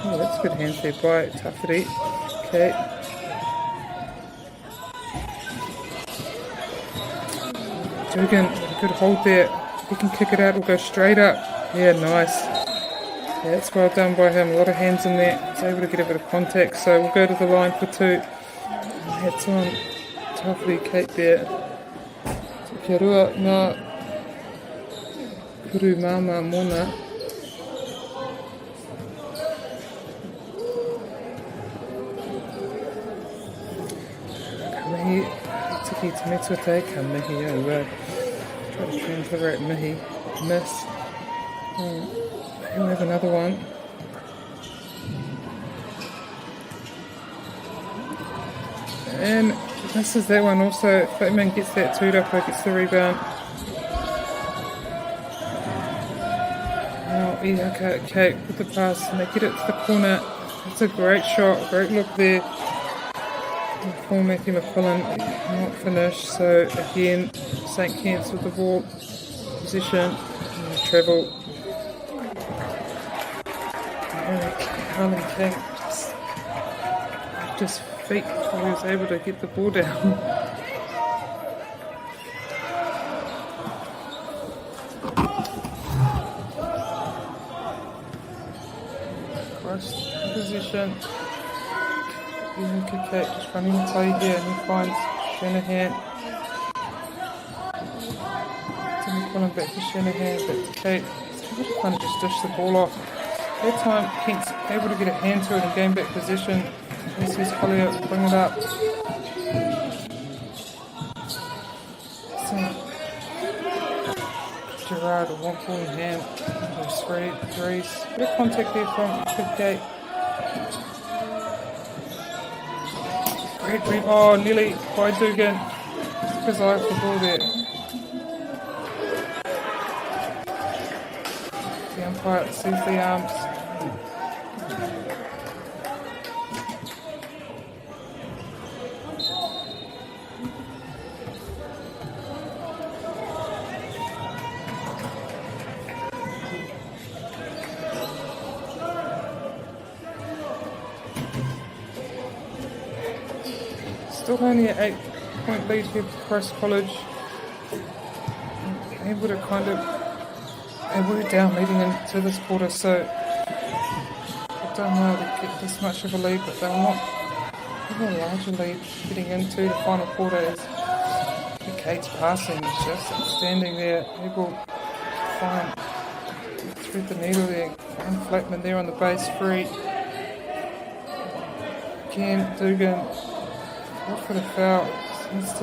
Oh, that's a good hand there by Tafiti. Okay. Dugan, good hold there. He can kick it out or go straight up. Yeah, nice. Yeah, that's well done by him. A lot of hands in there. He's able to get a bit of contact. So we'll go to the line for 2. Hats on. Tafiti, Kate there. Kia rua, ngā kuru māma mona. Mihi, tiki te metuate, ka mihi au. Try to transliterate mihi, miss. Here we have another one. And misses that one also. Flatman gets that 2-dupper, gets the rebound. Now Ihaka Kate with the pass and they get it to the corner. It's a great shot, great look there. For Matthew McQuillan, not finished. So again, St. Kitts with the ball position and travel. Harlan King just feet before he was able to get the ball down. Cross position. Kate just running the play here and he finds Shanahan. Timmy pulling back to Shanahan, back to Kate. He's able to kind of just dish the ball off. That time Kent's able to get a hand to it and gain back position. He sees Collier bring it up. So Gerard, a 1-point hand. There's threes. Bit of contact there from Kate. Great green. Oh, nearly by Dugan. Because I have the ball there. The umpire sees the arms. Still only an 8-point lead here for Christ College. Able to kind of, they were down leading into this quarter, so they've done well to get this much of a lead, but they're not even a larger lead getting into the final quarter. As Kate's passing is just outstanding there, able to find, thread the needle there, find Flatman there on the base free. Again, Dugan. What for the foul? It's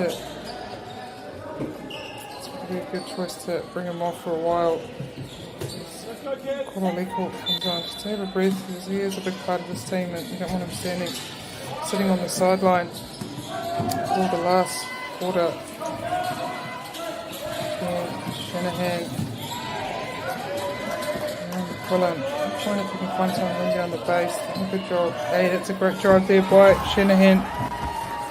probably a good choice to bring him off for a while. Konoliko comes on. Just take a breath because he is a big part of this team and you don't want him sitting on the sideline for the last quarter. Shanahan. McQuillan. Trying if you can find someone down the base. Good job. Hey, that's a great drive there by Shanahan.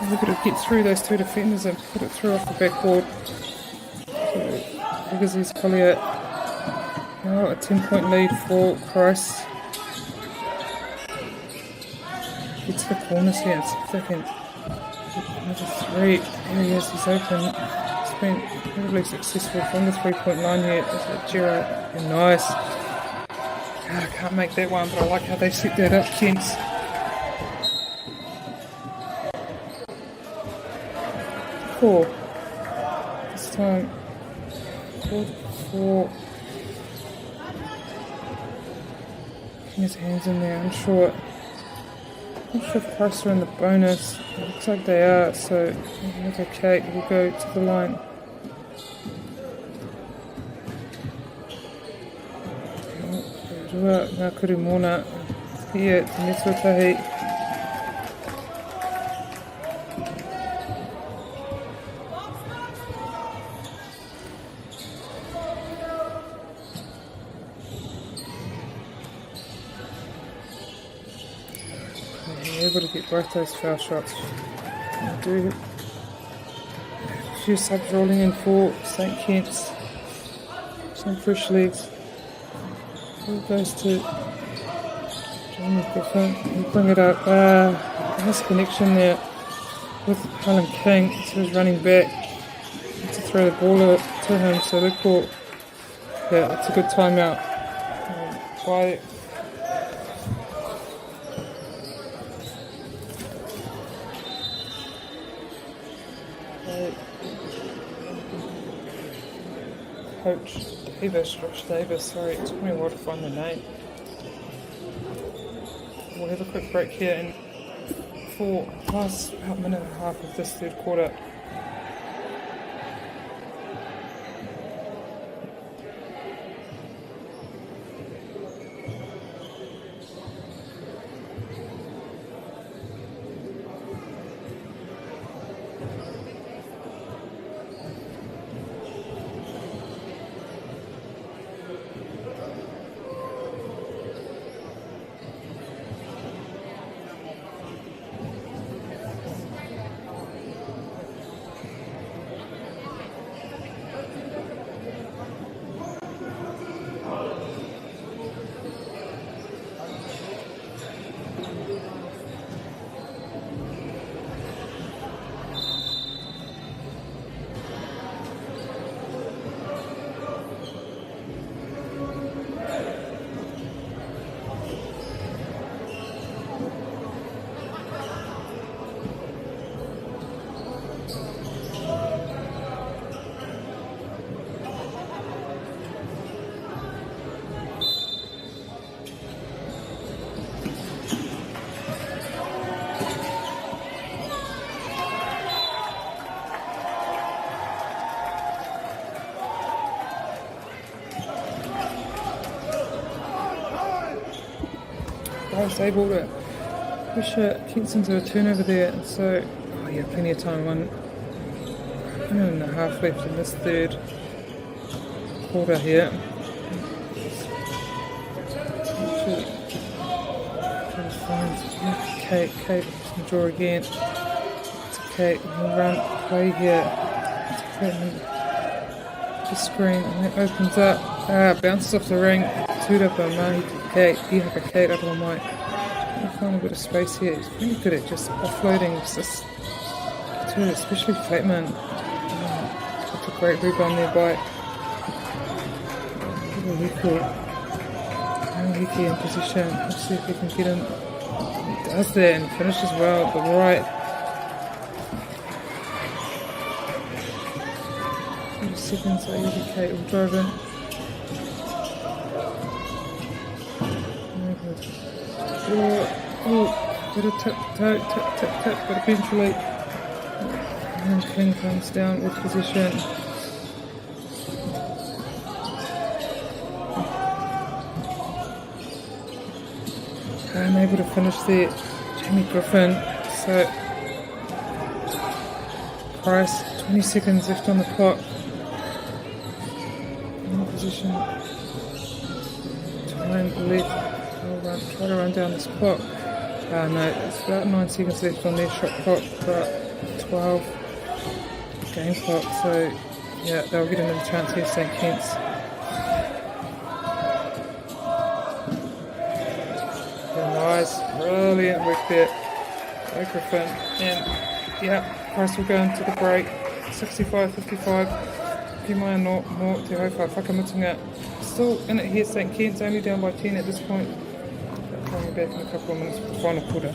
Look at it, get through those 2 defenders and put it through off the backboard. Because he's Collier. Now a 10-point lead for Christ. Get to the corners here and see if they can another 3. There he is, he's open. He's been incredibly successful from the 3-point line here. Is it Gerard? And nice. I can't make that one, but I like how they set that up, Kents. This time 4. His hands in there, I'm not sure if Christ are in the bonus. It looks like they are, so that's okay. We'll go to the line. Ngā kuru mōna here te Metuatahi. able to get both those foul shots. We do a few subs rolling in for St Kitts. Some fresh legs. Ball goes to Jamie Griffin. He'll bring it up. Nice connection there with Helen King. So he's running back to throw the ball to him. So they call, yeah, it's a good timeout by Coach Davis, Josh Davis, sorry, it took me a while to find the name. We'll have a quick break here and for the last about minute and a half of this third quarter. I was able to push Kingston to a turnover there, and so plenty of time. 1 minute and a half left in this third quarter here. Kate can draw again. It's Kate, run play here. Just screen and it opens up. Bounces off the ring. Toot up on Mahi Kate. Ihaka Kate out of my mic. Find a bit of space here. He's really good at just offloading. Just especially Flatman. Took a great rebound there by Hiki in position. Let's see if he can get him. He does that and finishes well at the right. 2 seconds, Ihaka Kate will drive in. Bit of tip, but eventually and King comes down with position. Unable to finish there, Jamie Griffin. So Price, 20 seconds left on the clock. In position. Time left. Try to run down this clock. No, it's about 9 seconds left on their shot clock, but 12 game clock. So yeah, they'll get another chance here, St. Kitts. Nice, brilliant work there, Griffin. And yeah, Price will go into the break. 65-55. Pimaya no te hauwha whakamutunga. Still in it here, St. Kitts, only down by 10 at this point. Coming back in a couple of minutes for the final quarter.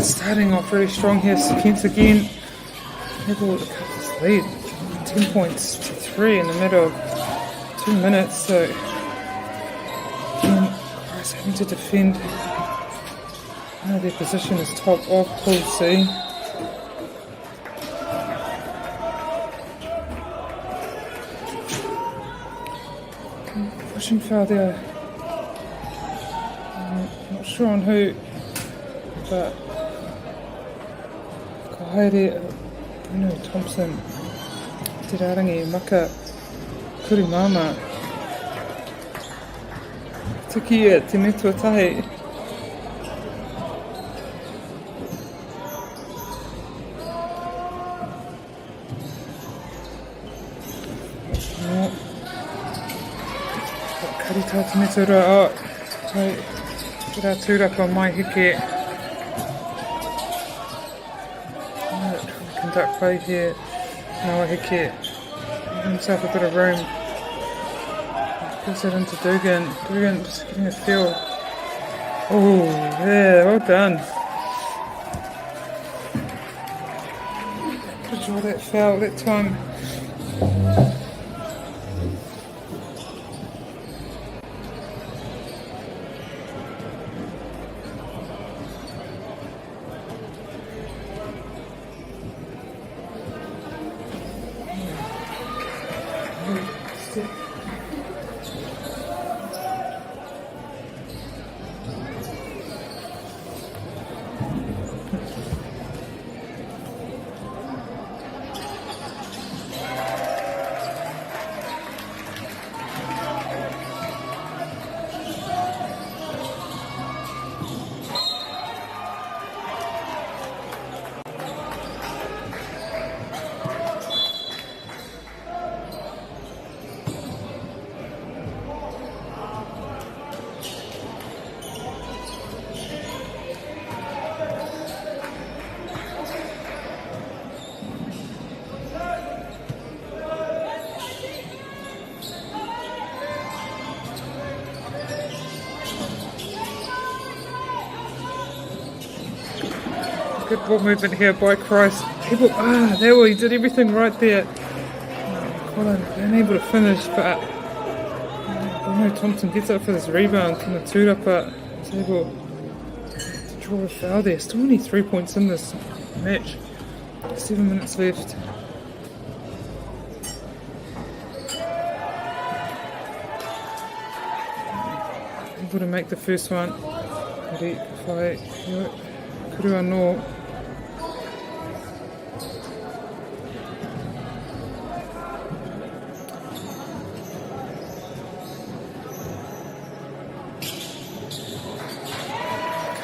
They're starting off really strong here. Kent again able to cut this lead. 10 points to 3 in the middle of 2 minutes. So again, Christ having to defend. Their position is top of Pool C. Pushing foul there. Not sure on who, but Kahaere, Bruno Thompson, Te Rarangi, Maka, Kurimama, Tukia, Te Metuatahi. Karita Te Metura, Tira Tūrapa Mai Heke. Conduct play here. Noah Heke. Give himself a bit of room. Gives it into Dugan. Dugan just getting a feel. Oh, yeah, well done. Good draw that foul that time. Good ball movement here by Christ. There he did everything right there. Colin unable to finish, but Bruno Thompson gets up for this rebound. Kind of Tūrapa is able to draw a foul there. Still only 3 points in this match. 7 minutes left. Able to make the first one. Kurua no.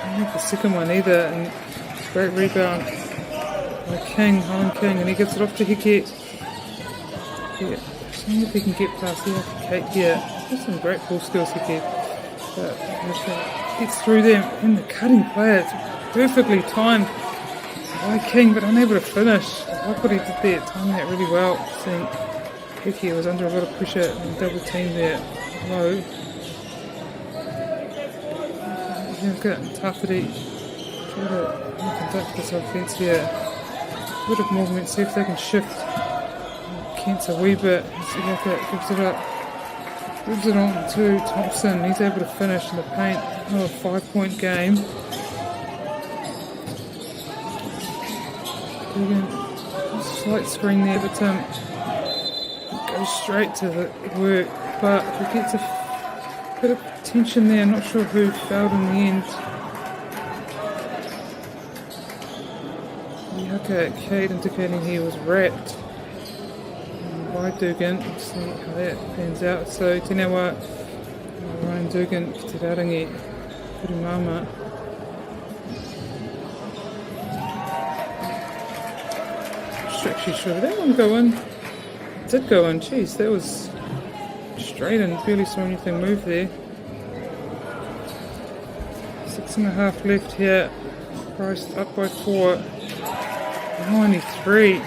Can't make the second one either, and great rebound by King, Alan King, and he gives it off to Heke. Yeah, seeing if he can get past the Kate here. There's some great ball skills, Heke. But gets through them in the cutting play. It's perfectly timed by King, but unable to finish. I like what he did there, timing that really well. Seeing Heke was under a lot of pressure and double team there low. Look at Tawhiri try to conduct this offence here. A bit of movement, see if they can shift Kent a wee bit. Siaka gives it up. Gives it on to Thompson. He's able to finish in the paint. Another 5-point game. Slight screen there, but goes straight to the work. But he gets a bit of tension there. Not sure who fouled in the end. Yaka Kate indicating he was wrapped by Dugan. See how that pans out. So Tenawa, Ryan Dugan, Te Rarangi, Kurimama. Not actually sure. Did that one go in? It did go in. Jeez, that was straight and barely saw anything move there. 6.5 left here. Christ up by 4. 93.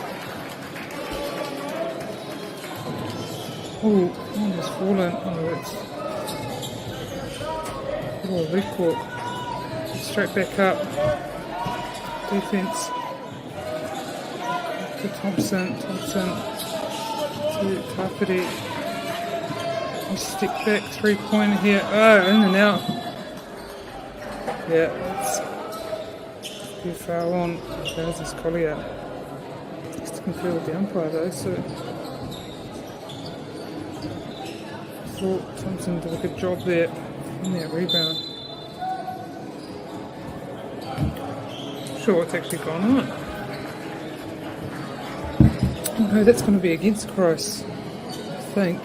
Oh, one has fallen. Oh, it's red court. Straight back up. defense. To Thompson to Tafiti. Step back, 3-pointer here. Oh, in and out. Yeah, it's a foul on Moses Collier. Just confer with the umpire though, so I thought Thompson did a good job there in that rebound. Not sure what's actually gone on. Oh no, that's going to be against Christ, I think.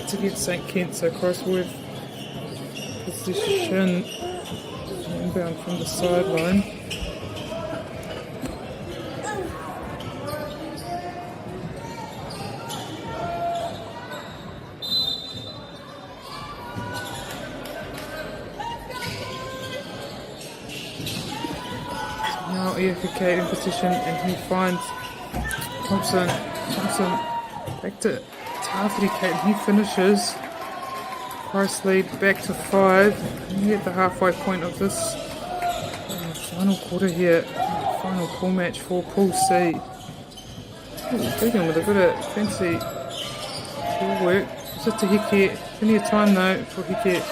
It's against St Kitts, so Christ with position, inbound from the sideline. Now EFK in position and he finds Thompson back to Tafiti and he finishes. Christ lead back to 5. And at the halfway point of this final quarter here, final pool match for Pool C. Digging with a bit of fancy ball work. Just to Heke, plenty of time though for Heke.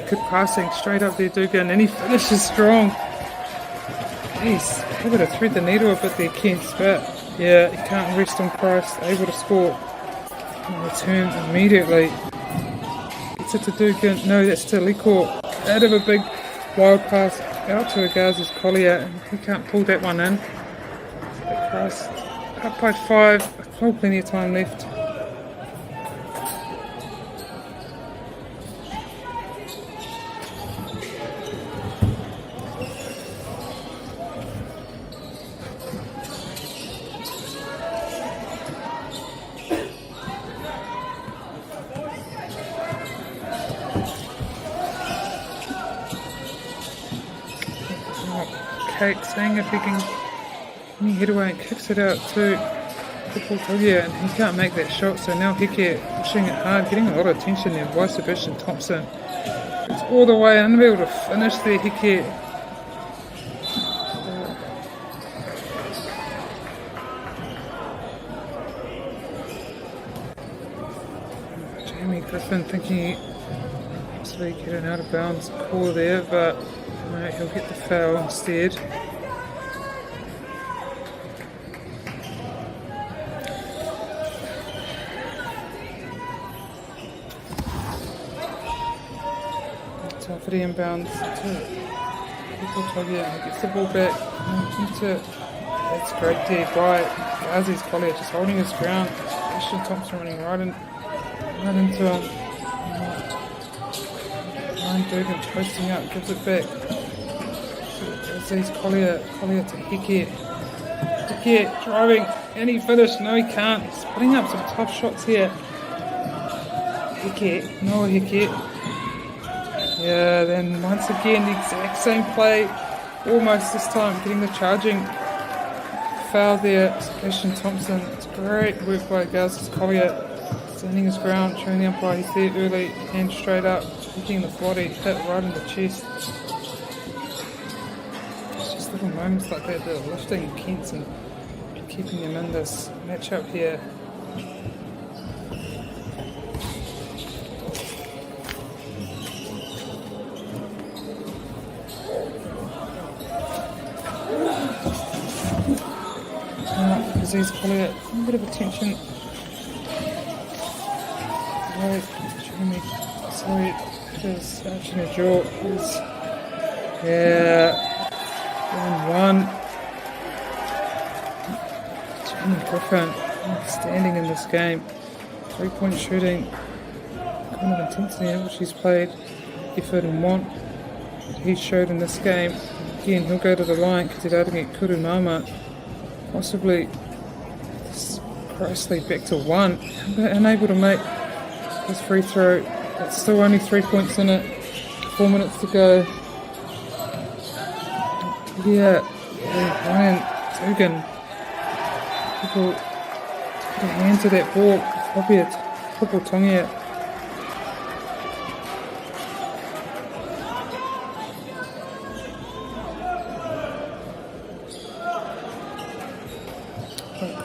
Good passing straight up there, Dugan, and he finishes strong. Jeez, able to thread the needle a bit there, Kent, but yeah, he can't rest on Christ, able to score. And return immediately. Gets it to Dugan, no, that's to Likor. Out of a big wild pass out to Agazis Collier, and he can't pull that one in. But Christ, up by 5, still plenty of time left. Kate saying if he can head away and kicks it out to Portugia, and he can't make that shot, so now Heke pushing it hard, getting a lot of attention there by Sebastian Thompson. It's all the way, unable to finish there, Heke. Jamie Griffin thinking possibly get an out of bounds call there, but no, he'll get the foul instead. Tafiti inbounds to Portugia, he gets the ball back. That's great there by Gazis Collier, just holding his ground. Christian Thompson running right into him. Ryan Dugan posting up, gives it back. Gazis Collier to Heke. Heke driving, and he finished. No, he can't. He's putting up some tough shots here. Heke. Yeah, then once again, the exact same play. Almost this time, getting the charging foul there. Sebastian Thompson. It's great work by Gazis Collier. Standing his ground, showing the umpire he's there early, hand straight up, hitting the body, hit right in the chest. It's just little moments like that that are lifting Kent and keeping him in this matchup here. Aziz Collier, a bit of attention. Sorry, there's Archana Jaw. Yeah, 1-1. Jamie Griffin, outstanding in this game. 3-point shooting, kind of intensity in which he's played, effort and want. He showed in this game. Again, he'll go to the line because he'd had to get Kurumama. Possibly Christ lead back to 1. Unable to make his free throw. It's still only 3 points in it. 4 minutes to go. Yeah, Ryan Dugan. People put a hand to that ball. Probably a triple tongue here.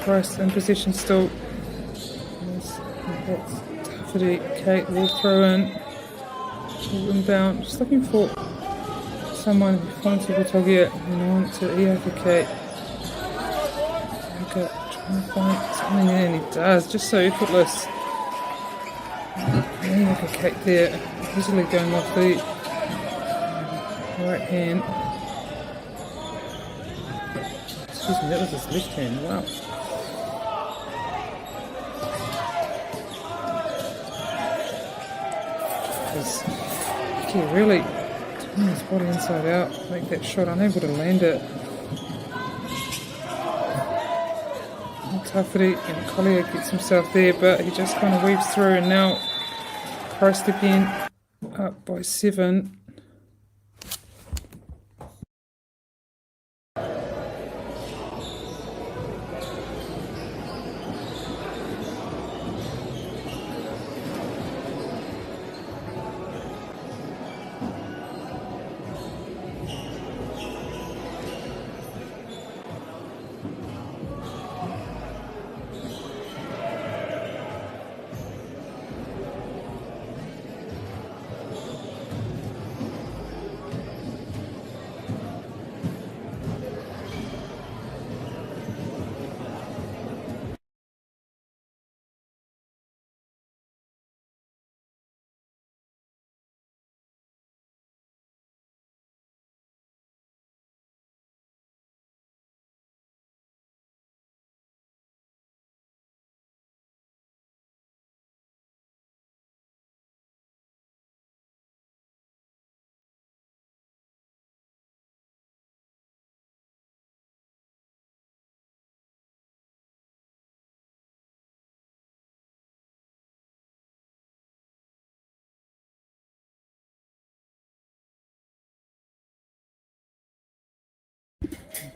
Christ in position still. That's Tafferty. Kate will throw in. Inbound. Just looking for someone who finds the target and on to Iaka Kate. Iaka trying to find something there, and he does. Just so effortless. Iaka Kate there. Easily going off the right hand. Excuse me, that was his left hand. Wow. He really turning his body inside out, make that shot, unable to land it. Tafferty and Collier gets himself there, but he just kind of weaves through, and now Christ again up by 7.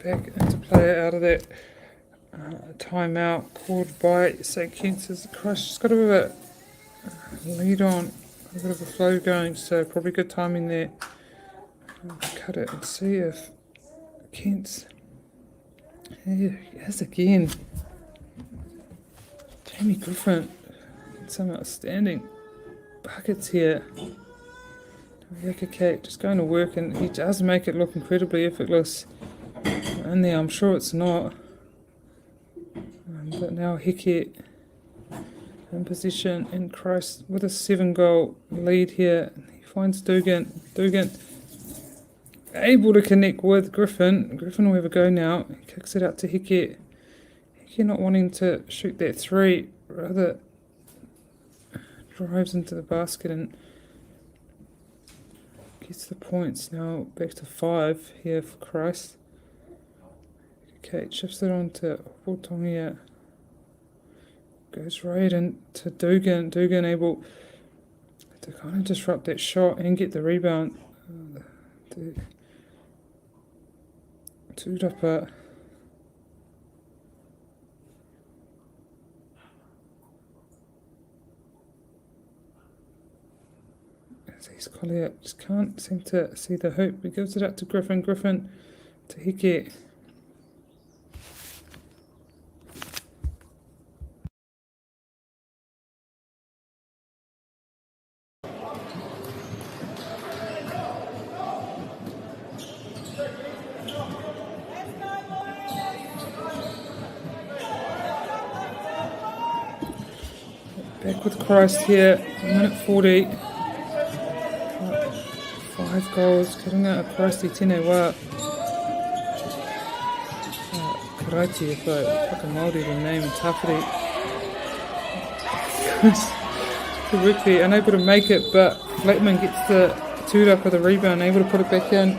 Back into play out of that timeout called by St. Kitts. Christ just got a bit of a lead on, a bit of a flow going, so probably good timing there. I'll cut it and see if Kent's. Yeah, yes, again. Jamie Griffin, some outstanding buckets here. Iaka Kate just going to work, and he does make it look incredibly effortless. In there, I'm sure it's not. But now Hickey in position, and Christ with a 7-goal lead here. He finds Dugan. Dugan able to connect with Griffin. Griffin will have a go now. He kicks it out to Hickey. Hickey not wanting to shoot that 3, rather drives into the basket and gets the points. Now back to 5 here for Christ. Kate shifts it on to Hotongia. Goes right into Dugan. Dugan able to kind of disrupt that shot and get the rebound. Two-dupper. He's Collier just can't seem to see the hoop. He gives it out to Griffin. Griffin to Hickey. Back with Christ here, 1:40. 5 goals, Karunga Christ I tēnei wā. Karaiti, if I whakamaori the name, Tafferty. Correctly, unable to make it, but Flatman gets the two-up of the rebound, able to put it back in.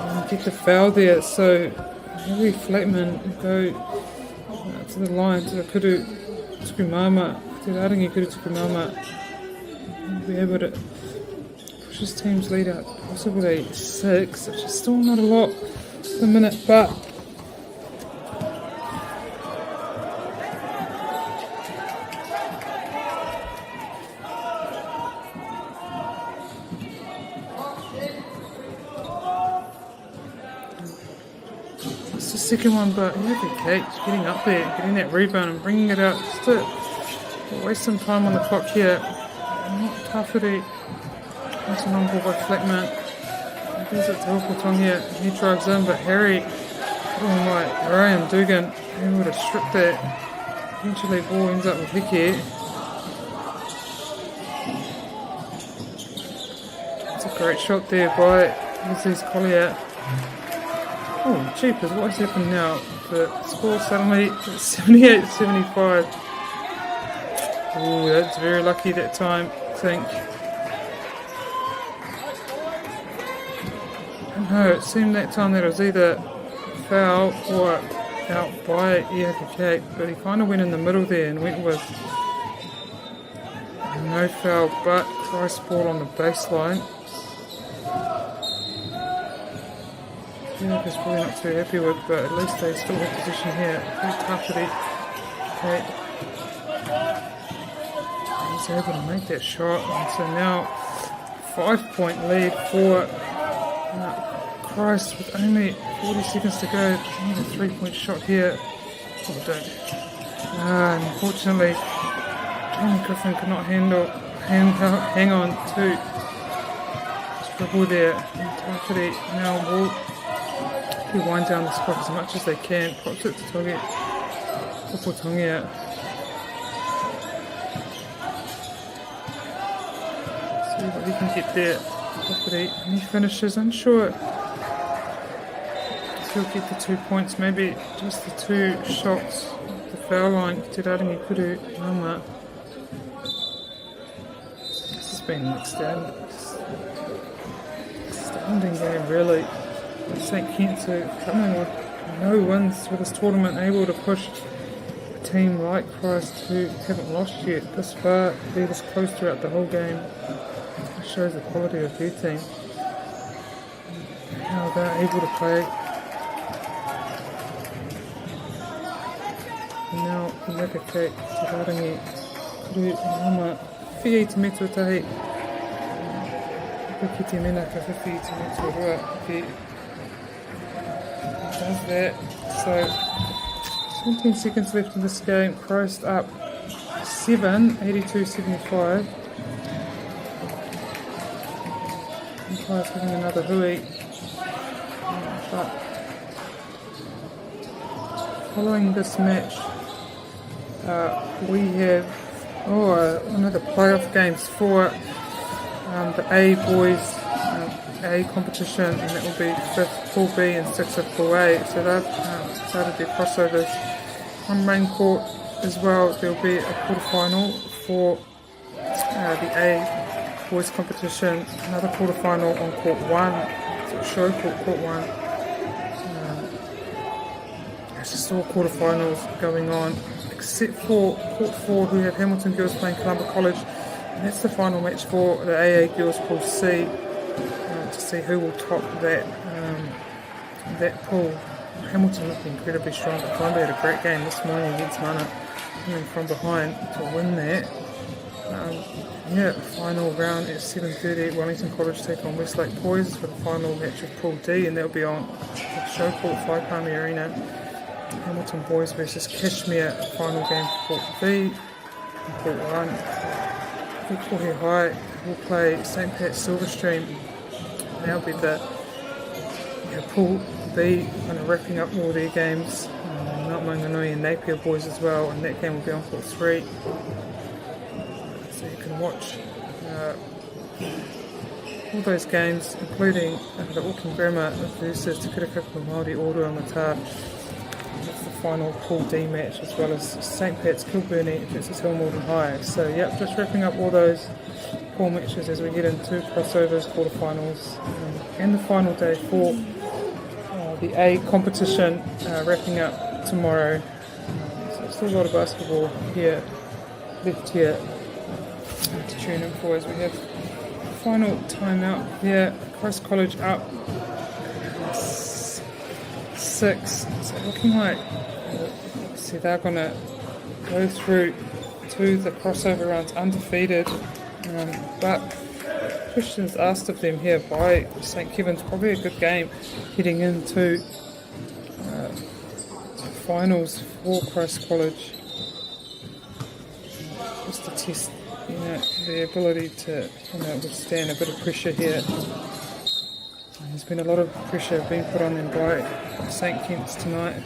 And get the foul there, so Harry Flatman go to the line, to the Kuru Tukumama, to the Arangi Kuru Tukumama. Be able to pushes teams lead out to possibly 6, which is still not a lot for the minute, but it's the second one, but Kate getting up there, getting that rebound and bringing it out just to waste some time on the clock here. Not Tawhiri. That's an on-ball by Fleckman. Gives it to Hukotong here. He drives in, but Harry, Ryan Dugan, able to strip that. Eventually, ball ends up with Hickey. It's a great shot there by Mrs. Collier. Oh, jeepers, what has happened now? The score suddenly 78-75. Oh, that's very lucky that time, I think. No, it seemed that time that it was either foul or out by Iaka, but he kind of went in the middle there and went with no foul, but Christ ball on the baseline. Iaka's probably not too happy with, but at least they still have position here. Tawhiri. Okay. He's able to make that shot, and so now 5-point lead for Christ with only 40 seconds to go. Need a 3-point shot here. Oh, don't. Unfortunately, Jamie Griffin could not hang on to struggle there. Tawhiri now will wind down the clock as much as they can. Pops it to Togi. Puputongia. See what he can get there. And he finishes, unsure. He'll get the 2 points, maybe just the 2 shots. The foul line, Te Raringi Kuru Nama. This has been an astounding game, really. St. Kensu coming with no wins for this tournament, able to push a team like Christ who haven't lost yet this far, be this close throughout the whole game. It shows the quality of their team. How they're able to play. And now, Nakake, Te Raringi, Kuru Nama, Whii te me tuatahi. Ki te mena ka whiwhi te me tuarua. Does that. So 17 seconds left in this game. Christ up 7, 82-75. Empire's having another hui. But following this match, we have another playoff games for the A boys A competition, and it will be 5th Pool B and 6th of Pool A. So they've started their crossovers on main court as well. There will be a quarterfinal for the A boys competition, another quarterfinal on court 1, so show court 1. There's just all quarterfinals going on, except for court 4, who have Hamilton girls playing Columbia College, and that's the final match for the AA girls Pool C. To see who will top that pool. Hamilton looked incredibly strong, but Columbia had a great game this morning against Mana, coming from behind to win that. Final round at 7:30. Wellington College take on Westlake Boys for the final match of Pool D, and that'll be on show court Waipami Arena. Hamilton Boys versus Kashmir, final game for Pool B. Pool 1. Pukekohe High will play St. Pat's Silverstream. That'll be the Pool B, kind of wrapping up all their games. Mount Maunganui and Napier Boys as well, and that game will be on court 3. So you can watch all those games, including the Auckland Grammar versus Te Kirikaka Māori Oruangata. That's the final Pool D match, as well as St. Pat's Kilburnie versus Hillmorden High. So just wrapping up all those pool matches as we get into crossovers, quarterfinals, and the final day for the A competition, wrapping up tomorrow. So still a lot of left here to tune in for, as we have final timeout here. Christ College up 6. So looking like, see, they're going to go through to the crossover rounds undefeated. But questions asked of them here by St. Kevin's. Probably a good game heading into finals for Christ College. Just to test, the ability to withstand a bit of pressure here. There's been a lot of pressure being put on them by St. Kitts tonight.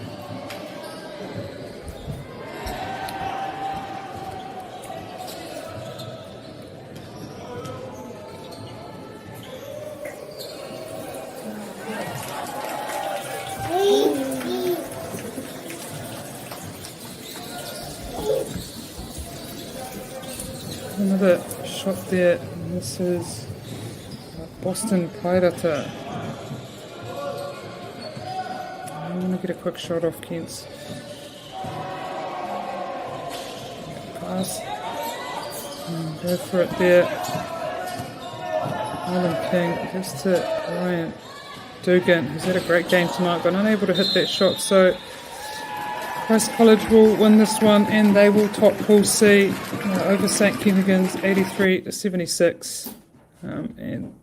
Another shot there, and this is Boston Pairata. I want to get a quick shot off Kent's pass. Go for it there. Alan King gives to Ryan Dugan, who's had a great game tonight, but unable to hit that shot. So Christ College will win this one, and they will top Pool C over St. Kentigern's 83-76. And